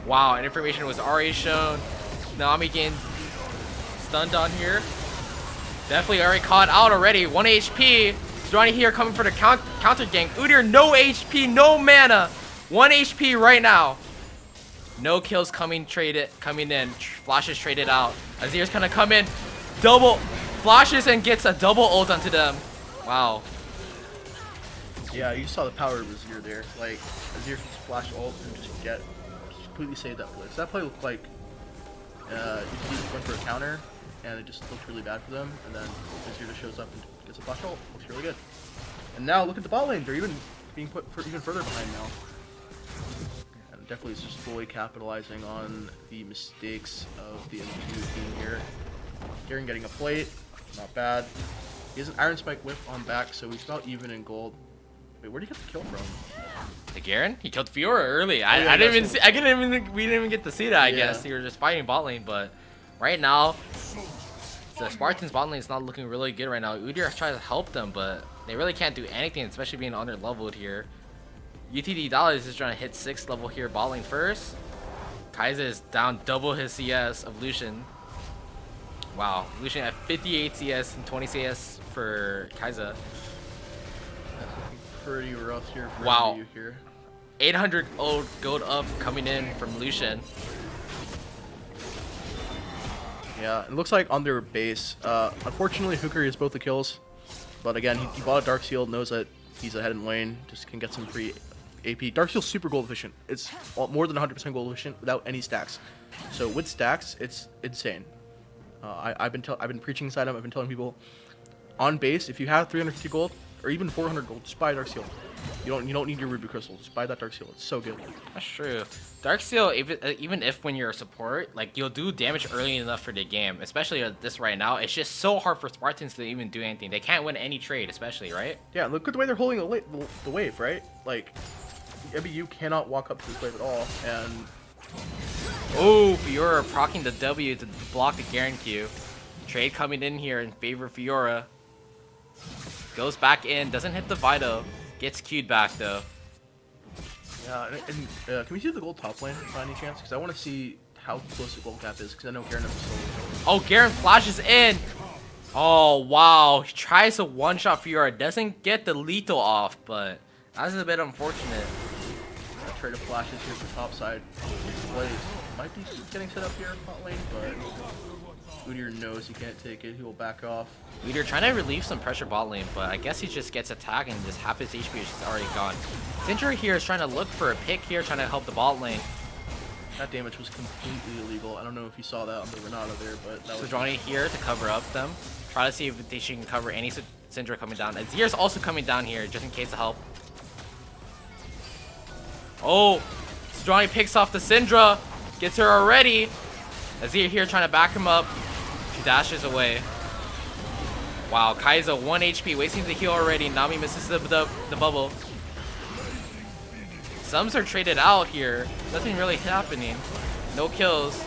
Speaker 3: Wow, and information was already shown. Nami getting stunned on here. Definitely already caught out already. 1 HP. Sejuani here coming for the counter gank. Udyr, no HP, no mana. 1 HP right now. No kills coming in. Flashes traded out. Azir's gonna come in. Double flashes and gets a double ult onto them. Wow.
Speaker 2: Yeah, you saw the power of Azir there. Like, Azir can splash ult and just completely save that play. So that play looked like UTD went for a counter, and it just looked really bad for them. And then Azir just shows up and gets a flash ult. Looks really good. And now look at the bot lane. They're even being put even further behind now. And definitely it's just fully capitalizing on the mistakes of the MBU team here. Garen getting a plate, not bad. He has an Iron Spike whip on back, so he's about even in gold. Wait, where did he get the kill from?
Speaker 3: The Garen? He killed Fiora early.
Speaker 2: Yeah,
Speaker 3: I didn't even see, we didn't even get to see that, I guess. They were just fighting bot lane, but right now, the Spartans bot lane is not looking really good right now. Udyr tries to help them, but they really can't do anything, especially being under leveled here. UTD Dollars is trying to hit 6th level here bot lane first. Kai'Sa is down double his CS of Lucian. Wow, Lucian at 58 CS and 20 CS for Kai'Sa.
Speaker 2: Pretty rough here for
Speaker 3: wow.
Speaker 2: MBU here.
Speaker 3: 800 gold up coming in from Lucian.
Speaker 2: Yeah, it looks like on their base. Unfortunately, Hooker gets both the kills. But again, he bought a Dark Seal, knows that he's ahead in lane, just can get some free AP. Dark Seal's super gold efficient. It's more than 100% gold efficient without any stacks. So with stacks, it's insane. I've been preaching inside him. I've been telling people, on base, if you have 350 gold or even 400 gold, just buy Dark Seal. You don't need your Ruby Crystal. Just buy that Dark Seal. It's so good.
Speaker 3: That's true. Dark Seal, even if when you're a support, like you'll do damage early enough for the game, especially at this right now. It's just so hard for Spartans to even do anything. They can't win any trade, especially, right?
Speaker 2: Yeah, look at the way they're holding the wave, right? Like, MBU cannot walk up to this wave at all, and...
Speaker 3: Oh, Fiora proccing the W to block the Garen Q. Trade coming in here in favor of Fiora. Goes back in, doesn't hit the Vito. Gets queued back though.
Speaker 2: Yeah, and can we see the gold top lane by any chance? Because I want to see how close the gold gap is, because I know Garen has a solo.
Speaker 3: Oh, Garen flashes in! Oh, wow. He tries to one-shot Fiora. Doesn't get the lethal off, but that's a bit unfortunate.
Speaker 2: Trade of flashes here for top side. Blaze might be getting set up here in bot lane, but Udyr knows he can't take it. He will back off.
Speaker 3: Udyr trying to relieve some pressure bot lane, but I guess he just gets attacked and just half his HP is just already gone. Syndra here is trying to look for a pick here, trying to help the bot lane.
Speaker 2: That damage was completely illegal. I don't know if you saw that on the Renata there, but that was...
Speaker 3: Sejuani here to cover up them. Try to see if she can cover any Syndra coming down. Azir's also coming down here, just in case to help. Oh, Sejuani picks off the Syndra. Gets her already. Azir here trying to back him up. She dashes away. Wow, Kai'Sa 1 HP, wasting the heal already. Nami misses the bubble. Sums are traded out here. Nothing really happening. No kills.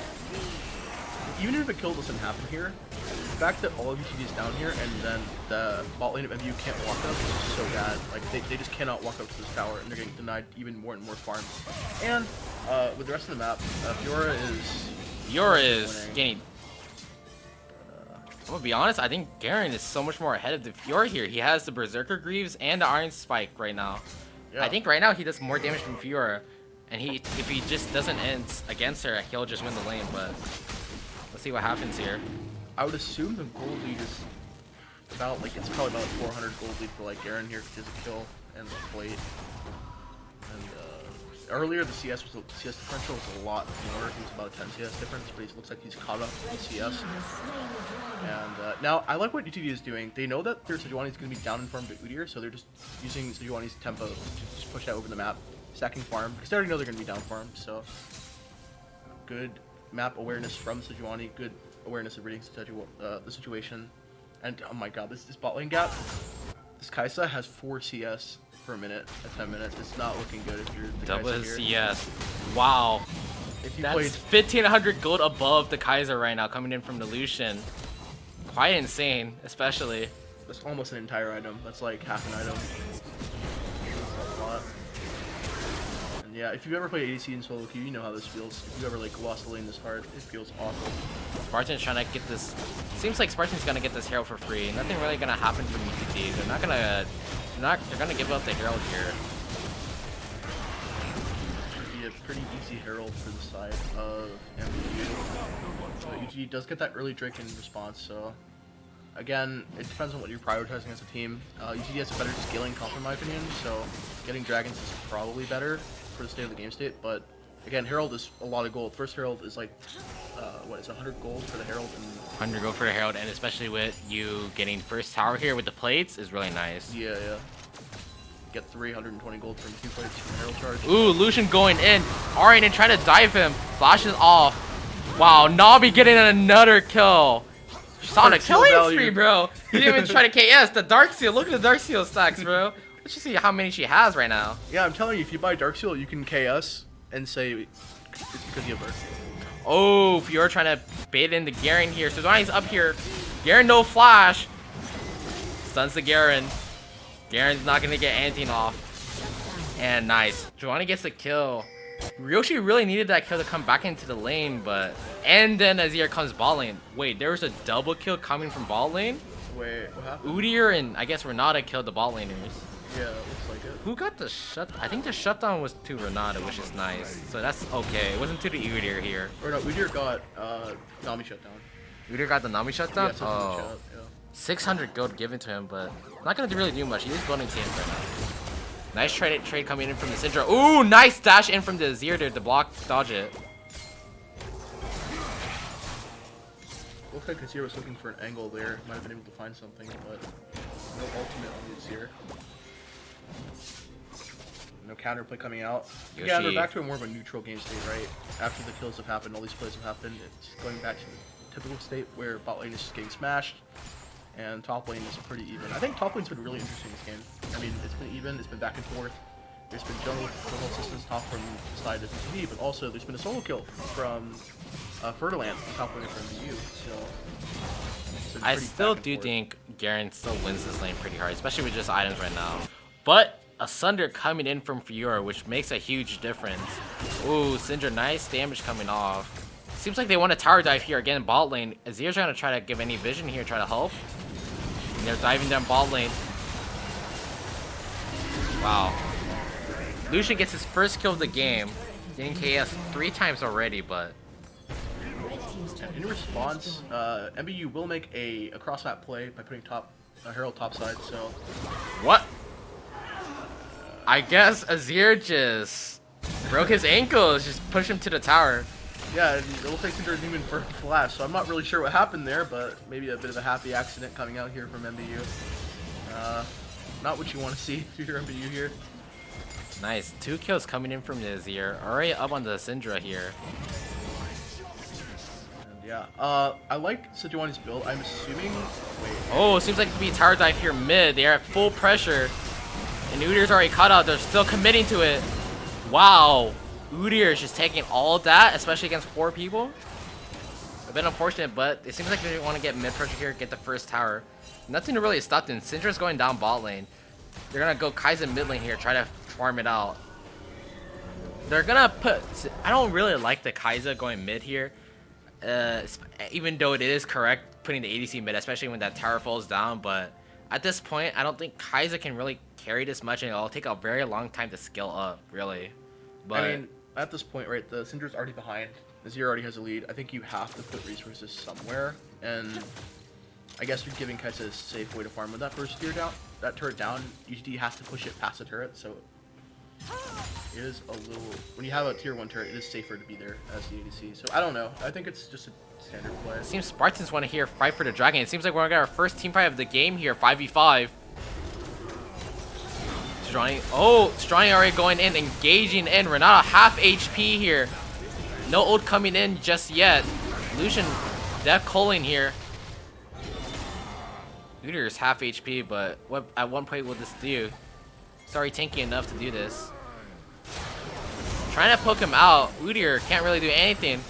Speaker 2: Even if a kill doesn't happen here, the fact that all of UTD is down here and then the bot lane of MBU can't walk up is so bad. Like, they just cannot walk up to this tower, and they're getting denied even more and more farms. And with the rest of the map, Fiora
Speaker 3: is getting... I'm gonna be honest, I think Garen is so much more ahead of the Fiora here. He has the Berserker Greaves and the Iron Spike right now. Yeah. I think right now he does more damage than Fiora. And if he just doesn't end against her, he'll just win the lane, but let's see what happens here.
Speaker 2: I would assume the gold lead is about, like, it's probably about 400 gold lead for, like, Garen here because of kill and the plate. And earlier the CS differential was a lot more. It was about a 10 CS difference, but it looks like he's caught up in CS. And now I like what UTD is doing. They know that their Sejuani is going to be down in farm to Udyr, so they're just using Sejuani's tempo to just push that over the map. stacking farm because they already know they're gonna be down farm. So good map awareness from Sejuani, good awareness of reading the situation, and oh my god, this bot lane gap. This Kai'Sa has 4 CS per minute at 10 minutes. It's not looking good if you're the
Speaker 3: Double
Speaker 2: Kai'Sa
Speaker 3: his
Speaker 2: here.
Speaker 3: CS. Wow.
Speaker 2: If you
Speaker 3: That's
Speaker 2: played
Speaker 3: 1,500 gold above the Kaiser right now coming in from the Lucian. Quite insane, especially.
Speaker 2: that's almost an entire item. That's like half an item. That's a lot. And yeah, if you've ever played ADC in solo queue, you know how this feels. If you ever like lost the lane this hard, it feels awful.
Speaker 3: Spartan's trying to get this. Seems like Spartan's gonna get this hero for free. Nothing really gonna happen from UTD. They're not gonna. They're gonna give up the herald here.
Speaker 2: Should be a pretty easy herald for the side of MBU. So UTD does get that early Drake in response. So again, it depends on what you're prioritizing as a team. UTD has a better scaling comp in my opinion. So getting dragons is probably better for the state of the game state. But again, herald is a lot of gold. First herald is like what is 100 gold for the herald and
Speaker 3: 100 gold for the herald, and especially with you getting first tower here with the plates is really nice.
Speaker 2: yeah. Get 320 gold from 2 plates from herald charge.
Speaker 3: Ooh, Lucian going in. Lauryn and trying to dive him. Flashes off. Wow, Nabi getting another kill. Sonic
Speaker 2: Seal
Speaker 3: killing
Speaker 2: value.
Speaker 3: spree, bro. He didn't even try to KS the Dark Seal. Look at the Dark Seal stacks, bro. Let's just see how many she has right now.
Speaker 2: Yeah, I'm telling you, if you buy Dark Seal, you can KS and say it's because you have Earth.
Speaker 3: Oh, Fiora trying to bait in the Garen here. So Donnie's up here. Garen no flash. Stuns the Garen. Garen's not gonna get anything off. And nice. Giovanni gets the kill. Ryoshi really needed that kill to come back into the lane, but and then Azir comes bot lane. Wait, there was a double kill coming from bot lane?
Speaker 2: Wait, what happened?
Speaker 3: Udyr and I guess Renata killed the bot laners.
Speaker 2: Yeah, it looks like it.
Speaker 3: Who got the shut? I think the shutdown was to Renata, which is nice. So that's okay. It wasn't to the Udyr here.
Speaker 2: Or no, Udyr got Nami shut down.
Speaker 3: Udyr got the Nami shutdown?
Speaker 2: Yeah, something in the chat, yeah.
Speaker 3: 600 gold given to him, but not gonna really do much. He is building teams right now. Nice trade coming in from the Syndra. Ooh, nice dash in from the Azir there to block, dodge it.
Speaker 2: Looks like Azir was looking for an angle there. Might have been able to find something, but no ultimate on the Azir. No counterplay coming out. Yeah, they're
Speaker 3: Yoshi.
Speaker 2: back to a more of a neutral game state, right? After the kills have happened, all these plays have happened. It's going back to the typical state where bot lane is just getting smashed. And top lane is pretty even. I think top lane's been really interesting this game. I mean, it's been even, it's been back and forth. There's been jungle assistance top from the side of VOD, but also there's been a solo kill from Ferdinand, the top laner from MBU. So it's been
Speaker 3: I
Speaker 2: pretty
Speaker 3: still
Speaker 2: back and
Speaker 3: do
Speaker 2: forth.
Speaker 3: think Garen still wins this lane pretty hard, especially with just items right now. But a Sunder coming in from Fiora, which makes a huge difference. Ooh, Syndra, nice damage coming off. Seems like they want a tower dive here again in bot lane. Azir's trying to try to give any vision here, try to help. And they're diving down bot lane. Wow. Lucian gets his first kill of the game. Getting KS 3 times already, but
Speaker 2: And in response, MBU will make a cross-map play by putting Herald topside, so
Speaker 3: what? I guess Azir just broke his ankles, just pushed him to the tower.
Speaker 2: yeah, and it looks like Syndra didn't even burn flash, so I'm not really sure what happened there, but maybe a bit of a happy accident coming out here from MBU. Not what you want to see if you're MBU here.
Speaker 3: Nice. 2 kills coming in from the Azir. Already up on the Syndra here.
Speaker 2: And yeah, I like Sejuani's build. I'm assuming. Wait.
Speaker 3: Oh, seems like to be tower dive here mid. They are at full pressure. And Udyr's already cut out. They're still committing to it. Wow. Udyr is just taking all of that, especially against 4 people. A bit unfortunate, but it seems like they want to get mid pressure here, get the first tower. Nothing to really stop them. Syndra's going down bot lane. They're gonna go Kai'Sa mid lane here, try to farm it out. They're gonna put. I don't really like the Kai'Sa going mid here, even though it is correct putting the ADC mid, especially when that tower falls down. But at this point, I don't think Kai'Sa can really carry this much, and it'll take a very long time to scale up, really. But
Speaker 2: I mean, at this point, right, the Syndra's already behind. Azir already has a lead. I think you have to put resources somewhere, and I guess you're giving Kai'Sa a safe way to farm with that first tier down. That turret down, UGD has to push it past the turret, so it is a little. When you have a tier 1 turret, it is safer to be there as the ADC. So I don't know. I think it's just a standard play.
Speaker 3: it seems Spartans want to hear fight for the dragon. It seems like we're gonna get our first team fight of the game here, 5v5. Strong already going in, engaging in. Renata half HP here. No ult coming in just yet. Lucian death calling here. Udyr is half HP, but what at one point will this do? Sorry, tanky enough to do this. Trying to poke him out. Udyr can't really do anything.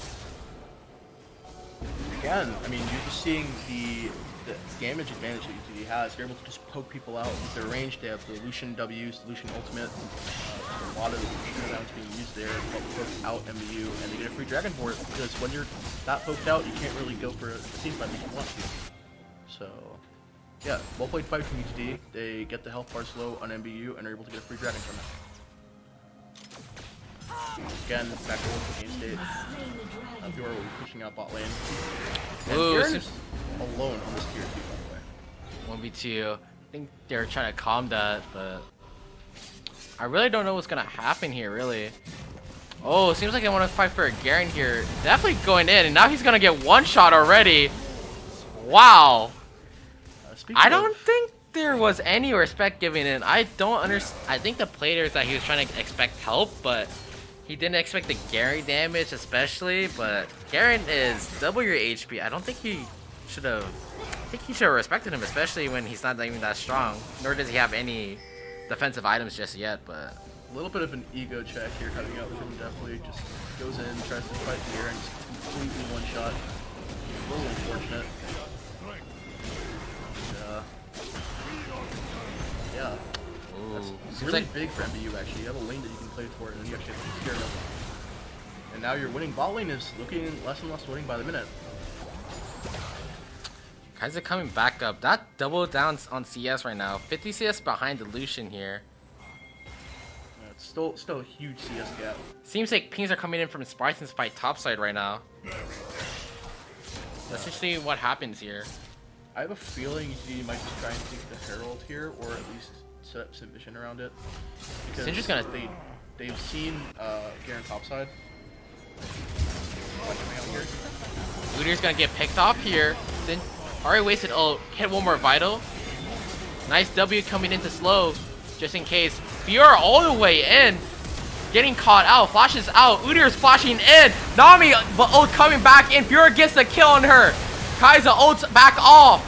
Speaker 2: Again, I mean, you're just seeing the damage advantage that UTD has. They're able to just poke people out with their range. They have the Lucian W's, the Lucian Ultimate. A lot of shutdowns being used there to help poke out MBU, and they get a free dragon for it because when you're that poked out, you can't really go for a team fight if you want to. So, yeah, well played fight from UTD. They get the health bar slow on MBU and are able to get a free dragon from it. Again, back to the game state. Fiora will be pushing out bot lane. And Fiora alone on this tier 2, by the way.
Speaker 3: 1v2. I think they're trying to calm that, but I really don't know what's gonna happen here, really. Oh, seems like they want to fight for a Garen here. Definitely going in, and now he's gonna get one shot already. Wow. I don't think there was any respect given in. I don't understand. I think the players that he was trying to expect help, but he didn't expect the Garen damage especially. But Garen is double your HP. I don't think he should have. I think he should have respected him, especially when he's not even that strong. Nor does he have any defensive items just yet. But
Speaker 2: a little bit of an ego check here coming out with him. Definitely just goes in, tries to fight here, and just completely one shot. A little unfortunate. Yeah. That's really big for MBU actually. You have a lane that you can play for, and you actually have to steer them. And now your winning bot lane is looking less and less winning by the minute.
Speaker 3: Kaiser coming back up. That double down on CS right now. 50 CS behind the Lucian here.
Speaker 2: Yeah, it's still a huge CS gap.
Speaker 3: Seems like pings are coming in from Spartans fight topside right now. Let's just see what happens here.
Speaker 2: I have a feeling you might just try and take the Herald here, or at least set up some vision around it. Because
Speaker 3: Singer's gonna.
Speaker 2: They've seen Garen topside.
Speaker 3: Udyr's gonna get picked off here. Then already wasted. Oh, hit one more vital. Nice W coming into slow, just in case. Fiora all the way in, getting caught out. Flashes out. Udyr's flashing in. Nami, but ult coming back in. Fiora gets the kill on her. Kaiser ults back off.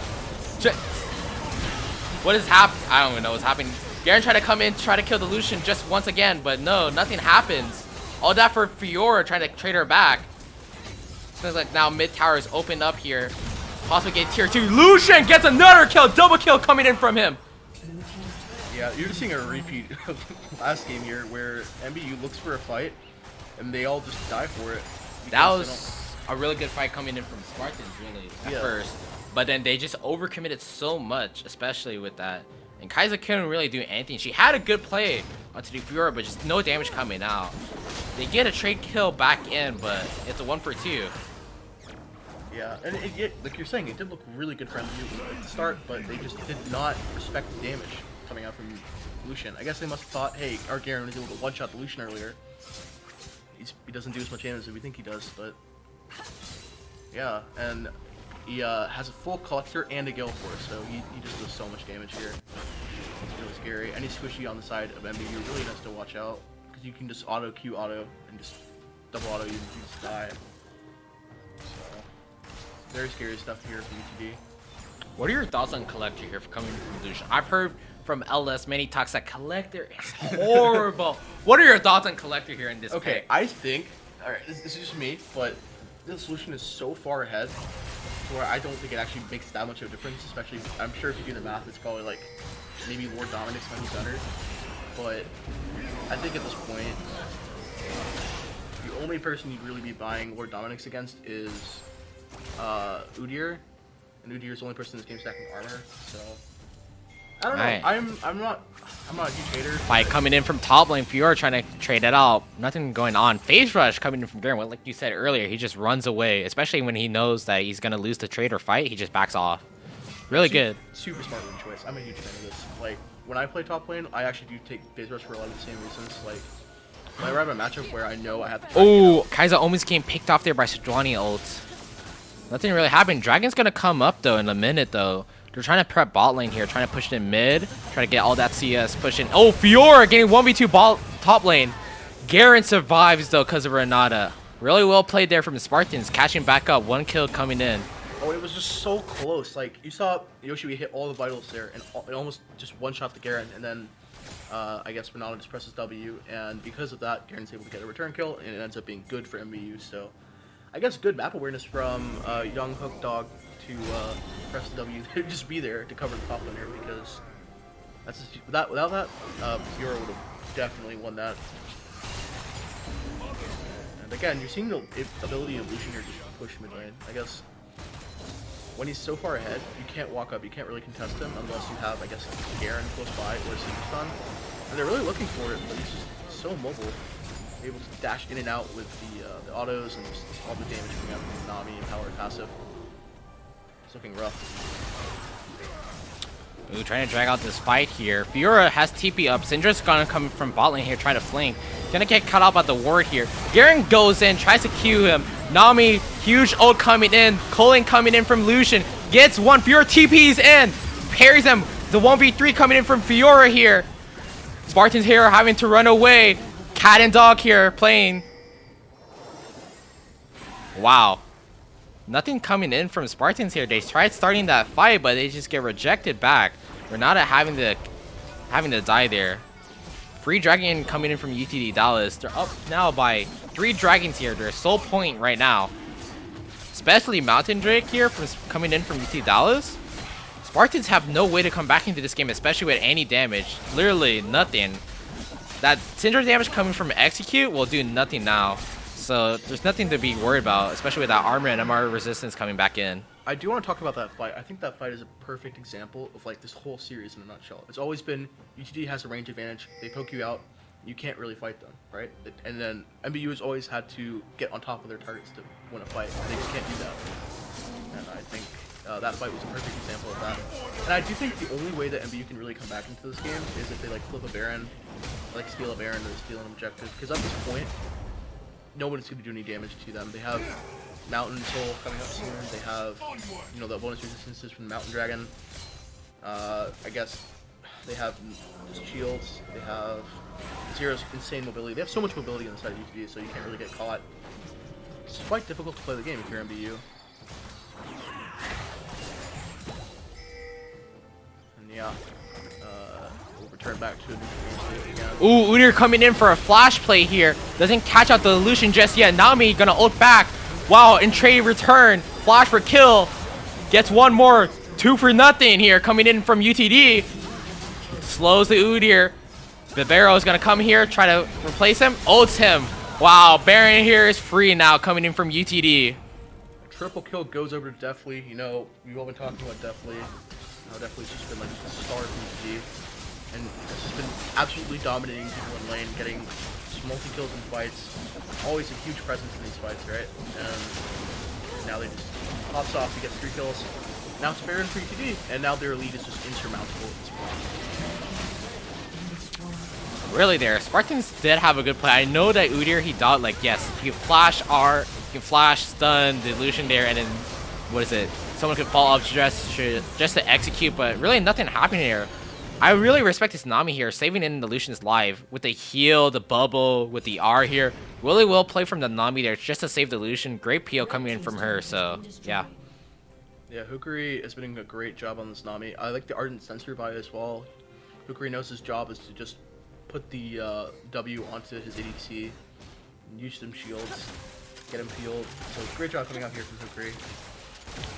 Speaker 3: What is happening? I don't even know what's happening. Garen tried to come in, try to kill the Lucian just once again, but no, nothing happens. All that for Fiora trying to trade her back. Seems like now mid tower is opened up here. Possibly get tier 2. Lucian gets another kill, double kill coming in from him.
Speaker 2: Yeah, you're just seeing a repeat of last game here where MBU looks for a fight and they all just die for it.
Speaker 3: That was a really good fight coming in from Spartans, really, at first. But then they just overcommitted so much, especially with that. And Kaiser couldn't really do anything. She had a good play onto the Fiora, but just no damage coming out. They get a trade kill back in, but it's a 1-for-2.
Speaker 2: Yeah, and like you're saying, it did look really good for MBU at the start, but they just did not respect the damage coming out from Lucian. I guess they must have thought, hey, our Garen was able to one-shot the Lucian earlier. He doesn't do as much damage as we think he does, but yeah, and he has a full collector and a Gale Force, so he just does so much damage here. It's really scary. Any squishy on the side of MBU really has to watch out, because you can just Q auto and just double auto you and you just die. So, very scary stuff here from UTD.
Speaker 3: What are your thoughts on Collector here for coming from Lucian? I've heard from LS many talks that Collector is horrible. What are your thoughts on Collector here in this pick?
Speaker 2: I think, alright, this is just me, but this solution is so far ahead where I don't think it actually makes that much of a difference, especially, I'm sure if you do the math, it's probably like, maybe Lord Dominic's when he's under, but I think at this point, the only person you'd really be buying Lord Dominic's against is Udyr, and Udyr is the only person in this game stacking armor, so I don't know. I'm not a huge hater.
Speaker 3: Fight coming in from top lane, Fiora trying to trade it out. Nothing going on. Phase rush coming in from Garen. Well, like you said earlier, he just runs away, especially when he knows that he's gonna lose the trade or fight. He just backs off. Really good.
Speaker 2: Super smart win choice. I'm a huge fan of this. Like when I play top lane, I actually do take phase rush for a lot of the same reasons. Like when I have a matchup where I know I have to.
Speaker 3: Oh, Kaiser almost getting picked off there by Sejuani ult. Nothing really happened. Dragon's gonna come up though in a minute though. They're trying to prep bot lane here, trying to push it in mid, trying to get all that CS pushing. Oh, Fiora getting 1v2 top lane. Garen survives though because of Renata. Really well played there from the Spartans, catching back up, 1 kill coming in.
Speaker 2: Oh, it was just so close. Like, you saw Yoshi hit all the vitals there, and it almost just one-shot the Garen, and then I guess Renata just presses W, and because of that, Garen's able to get a return kill, and it ends up being good for MBU, so I guess good map awareness from young Hook Dog to press the W to just be there to cover the top laner, because that's just, without that, Fiora would have definitely won that. And again, you're seeing the ability of Lucian here just push mid lane. I guess when he's so far ahead, you can't walk up, you can't really contest him unless you have, I guess, like Garen close by or a Siege Stun. And they're really looking for it, but he's just so mobile, able to dash in and out with the autos and just all the damage coming out from Nami and power passive. It's looking rough.
Speaker 3: Ooh, trying to drag out this fight here. Fiora has TP up. Syndra's gonna come from bot lane here, trying to flank. Gonna get cut off by the ward here. Garen goes in, tries to Q him. Nami, huge ult coming in. Culling coming in from Lucian. Gets one. Fiora TP's in. Parries him. The 1v3 coming in from Fiora here. Spartans here are having to run away. Cat and dog here playing. Wow. Nothing coming in from Spartans here. They tried starting that fight, but they just get rejected back. Renata having to die there. Free Dragon coming in from UTD Dallas. They're up now by 3 dragons here. They're sole point right now. Especially Mountain Drake here from coming in from UTD Dallas. Spartans have no way to come back into this game, especially with any damage. Literally nothing. That Syndra damage coming from Execute will do nothing now. So there's nothing to be worried about, especially with that armor and MR resistance coming back in.
Speaker 2: I do want to talk about that fight. I think that fight is a perfect example of like this whole series in a nutshell. It's always been UTD has a range advantage. They poke you out, you can't really fight them, right? And then MBU has always had to get on top of their targets to win a fight. They just can't do that. And I think that fight was a perfect example of that. And I do think the only way that MBU can really come back into this game is if they like flip a Baron, like steal a Baron or steal an objective. Because at this point, nobody's going to do any damage to them. They have Mountain Soul coming up soon. They have, you know, the bonus resistances from the Mountain Dragon. I guess they have just shields. They have Zero's insane mobility. They have so much mobility on the side of UTD, so you can't really get caught. It's quite difficult to play the game if you're MBU. And yeah, we'll return back to a neutral game state again.
Speaker 3: Ooh, Udyr coming in for a flash play here. Doesn't catch out the illusion just yet. Nami gonna ult back. Wow, and trade return. Flash for kill. Gets one more. 2 for nothing here coming in from UTD. Slows the Udyr. Bibero is gonna come here, try to replace him. Ults him. Wow, Baron here is free now coming in from UTD.
Speaker 2: Triple kill goes over to Deathly. You know, we've all been talking about Deathly. Deathly's just been like the star of UTD. And it's just been absolutely dominating people in lane, getting multi-kills in fights. Always a huge presence in these fights, right? And now they just pops off to get 3 kills. Now it's Baron for UTD, and now their lead is just insurmountable at this point.
Speaker 3: Really there, Spartans did have a good play. I know that Udyr, he thought like, yes, you can flash R, you can flash stun, the illusion there, and then, what is it? Someone could fall up just to execute, but really nothing happening here. I really respect this Nami here, saving in the Lucian's life with the heal, the bubble, with the R here. Really well play from the Nami there just to save the Lucian. Great PO coming in from her, so yeah.
Speaker 2: Yeah, Hukari has been doing a great job on this Nami. I like the Ardent Sensor buy as well. Hukari knows his job is to just put the W onto his ADC, use some shields, get him healed. So great job coming out here from Hukari.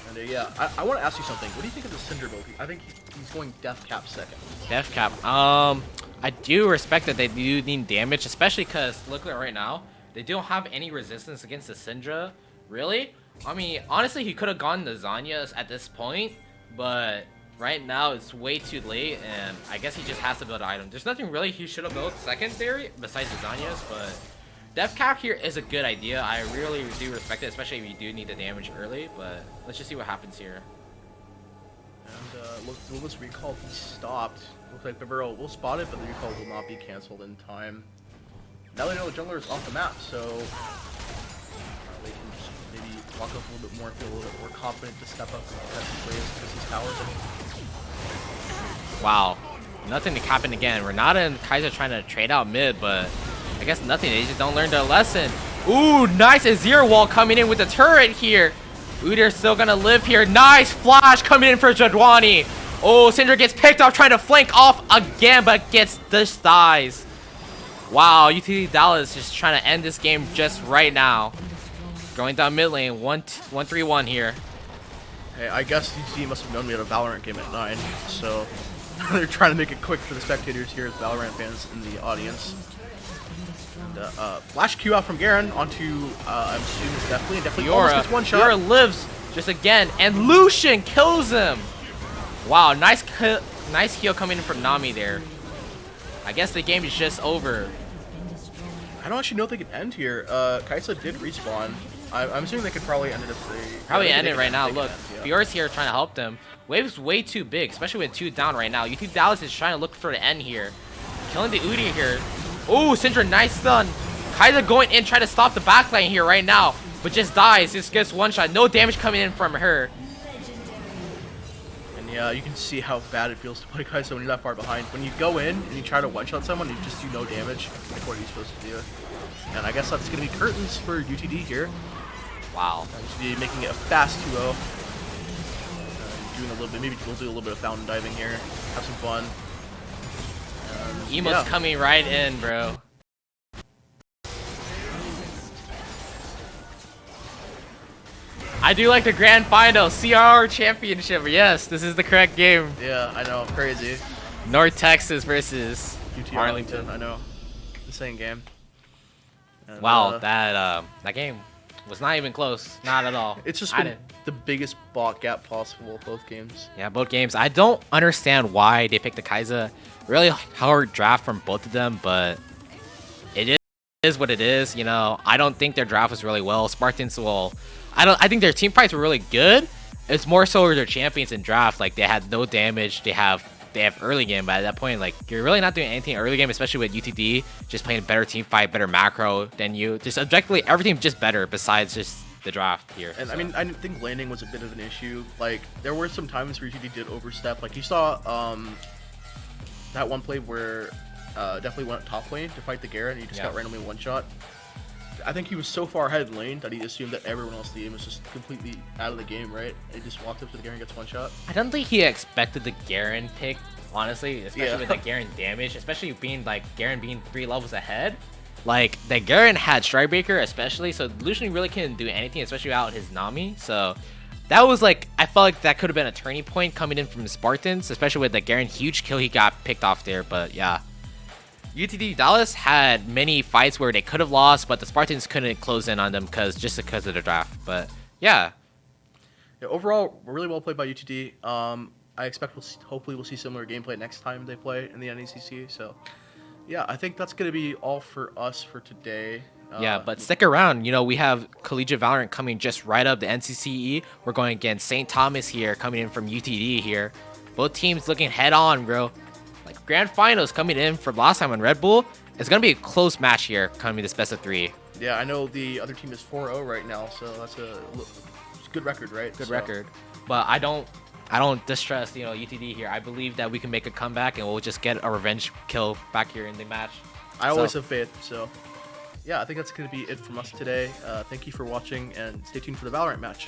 Speaker 2: And yeah, I want to ask you something. What do you think of the Cinder build? I think he's going Death Cap second.
Speaker 3: Death Cap. I do respect that they do need damage, especially because look at it right now. They don't have any resistance against the Syndra. Really? I mean, honestly, he could have gone the Zanyas at this point, but right now it's way too late, and I guess he just has to build an item. There's nothing really he should have built secondary besides the Zanyas, but Death Cap here is a good idea. I really do respect it, especially if you do need the damage early, but let's just see what happens here.
Speaker 2: And look, this recall be stopped. Looks like Bibero will spot it, but the recall will not be cancelled in time. Now they know the jungler is off the map, so they can just maybe walk up a little bit more, feel a little bit more confident to step up and defensive plays because his powers.
Speaker 3: Wow. Nothing to happen again. Renata and Kaiser trying to trade out mid, but I guess nothing. They just don't learn their lesson. Ooh, nice Azir wall coming in with the turret here. Udyr's still gonna live here. Nice flash coming in for Jadwani. Oh, Syndra gets picked off trying to flank off again, but gets this dies. Wow, UTD Dallas just trying to end this game just right now. Going down mid lane, 1-3-1 here.
Speaker 2: Hey, I guess UTD must have known we had a Valorant game at 9, so they're trying to make it quick for the spectators here as Valorant fans in the audience. And, flash Q out from Garen onto, I'm assuming it's definitely almost gets one shot.
Speaker 3: Fiora lives just again, and Lucian kills him. Wow, nice heal coming in from Nami there. I guess the game is just over.
Speaker 2: I don't actually know if they can end here. Kaisa did respawn. I'm assuming they could probably end it if they...
Speaker 3: Probably end it right now. Look,
Speaker 2: yeah.
Speaker 3: Fiora's here trying to help them. Wave's way too big, especially with 2 down right now. UT Dallas is trying to look for the end here. Killing the Udyr here. Oh, Syndra, nice stun. Kaiser going in, trying to stop the backline here right now, but just dies. Just gets one shot. No damage coming in from her.
Speaker 2: And yeah, you can see how bad it feels to play Kaisa when you're that far behind. When you go in and you try to one-shot someone, you just do no damage. Like, what are you supposed to do? And I guess that's going to be curtains for UTD here.
Speaker 3: Wow.
Speaker 2: UTD making it a fast 2-0. Doing a little bit, maybe we'll do a little bit of fountain diving here. Have some fun.
Speaker 3: Emo's coming right in, bro. I do like the grand final, CR championship. Yes, this is the correct game.
Speaker 2: Yeah, I know, crazy.
Speaker 3: North Texas versus
Speaker 2: UT
Speaker 3: Arlington.
Speaker 2: I know. Insane game. And,
Speaker 3: Wow, that game was not even close. Not at all.
Speaker 2: It's just been the biggest bot gap possible both games.
Speaker 3: Yeah, both games. I don't understand why they picked the Kaiser. Really hard draft from both of them, but it is what it is. You know, I don't think their draft was really well. Spartans I think their team fights were really good. It's more so their champions in draft. Like, they had no damage. They have early game, but at that point, like, you're really not doing anything early game, especially with UTD just playing a better team fight, better macro than you. Just objectively, everything just better besides just the draft here.
Speaker 2: And so. I mean, I think landing was a bit of an issue. Like, there were some times where UTD did overstep. Like, you saw that one play where definitely went top lane to fight the Garen, and he just got randomly one shot. I think he was so far ahead in lane that he assumed that everyone else in the game was just completely out of the game, right? He just walked up to the Garen and gets one shot.
Speaker 3: I don't think he expected the Garen pick, honestly, especially with the Garen damage, especially being like Garen being 3 levels ahead. Like, the Garen had Strikebreaker especially, so Lucian really couldn't do anything, especially without his Nami. So that was like, I felt like that could have been a turning point coming in from the Spartans, especially with the Garen huge kill he got picked off there. But yeah, UTD Dallas had many fights where they could have lost, but the Spartans couldn't close in on them because of the draft. But yeah.
Speaker 2: Overall, really well played by UTD. I expect hopefully we'll see similar gameplay next time they play in the NECC. So yeah, I think that's going to be all for us for today.
Speaker 3: Yeah, but stick around. You know, we have Collegiate Valorant coming just right up the NCCE. We're going against St. Thomas here, coming in from UTD here. Both teams looking head on, bro. Like, grand finals coming in from last time on Red Bull. It's going to be a close match here, coming this best of 3.
Speaker 2: Yeah, I know the other team is 4-0 right now, so that's a good record, right?
Speaker 3: Good record. But I don't distrust, you know, UTD here. I believe that we can make a comeback and we'll just get a revenge kill back here in the match.
Speaker 2: I always have faith, so yeah, I think that's going to be it from us today. Thank you for watching, and stay tuned for the Valorant match.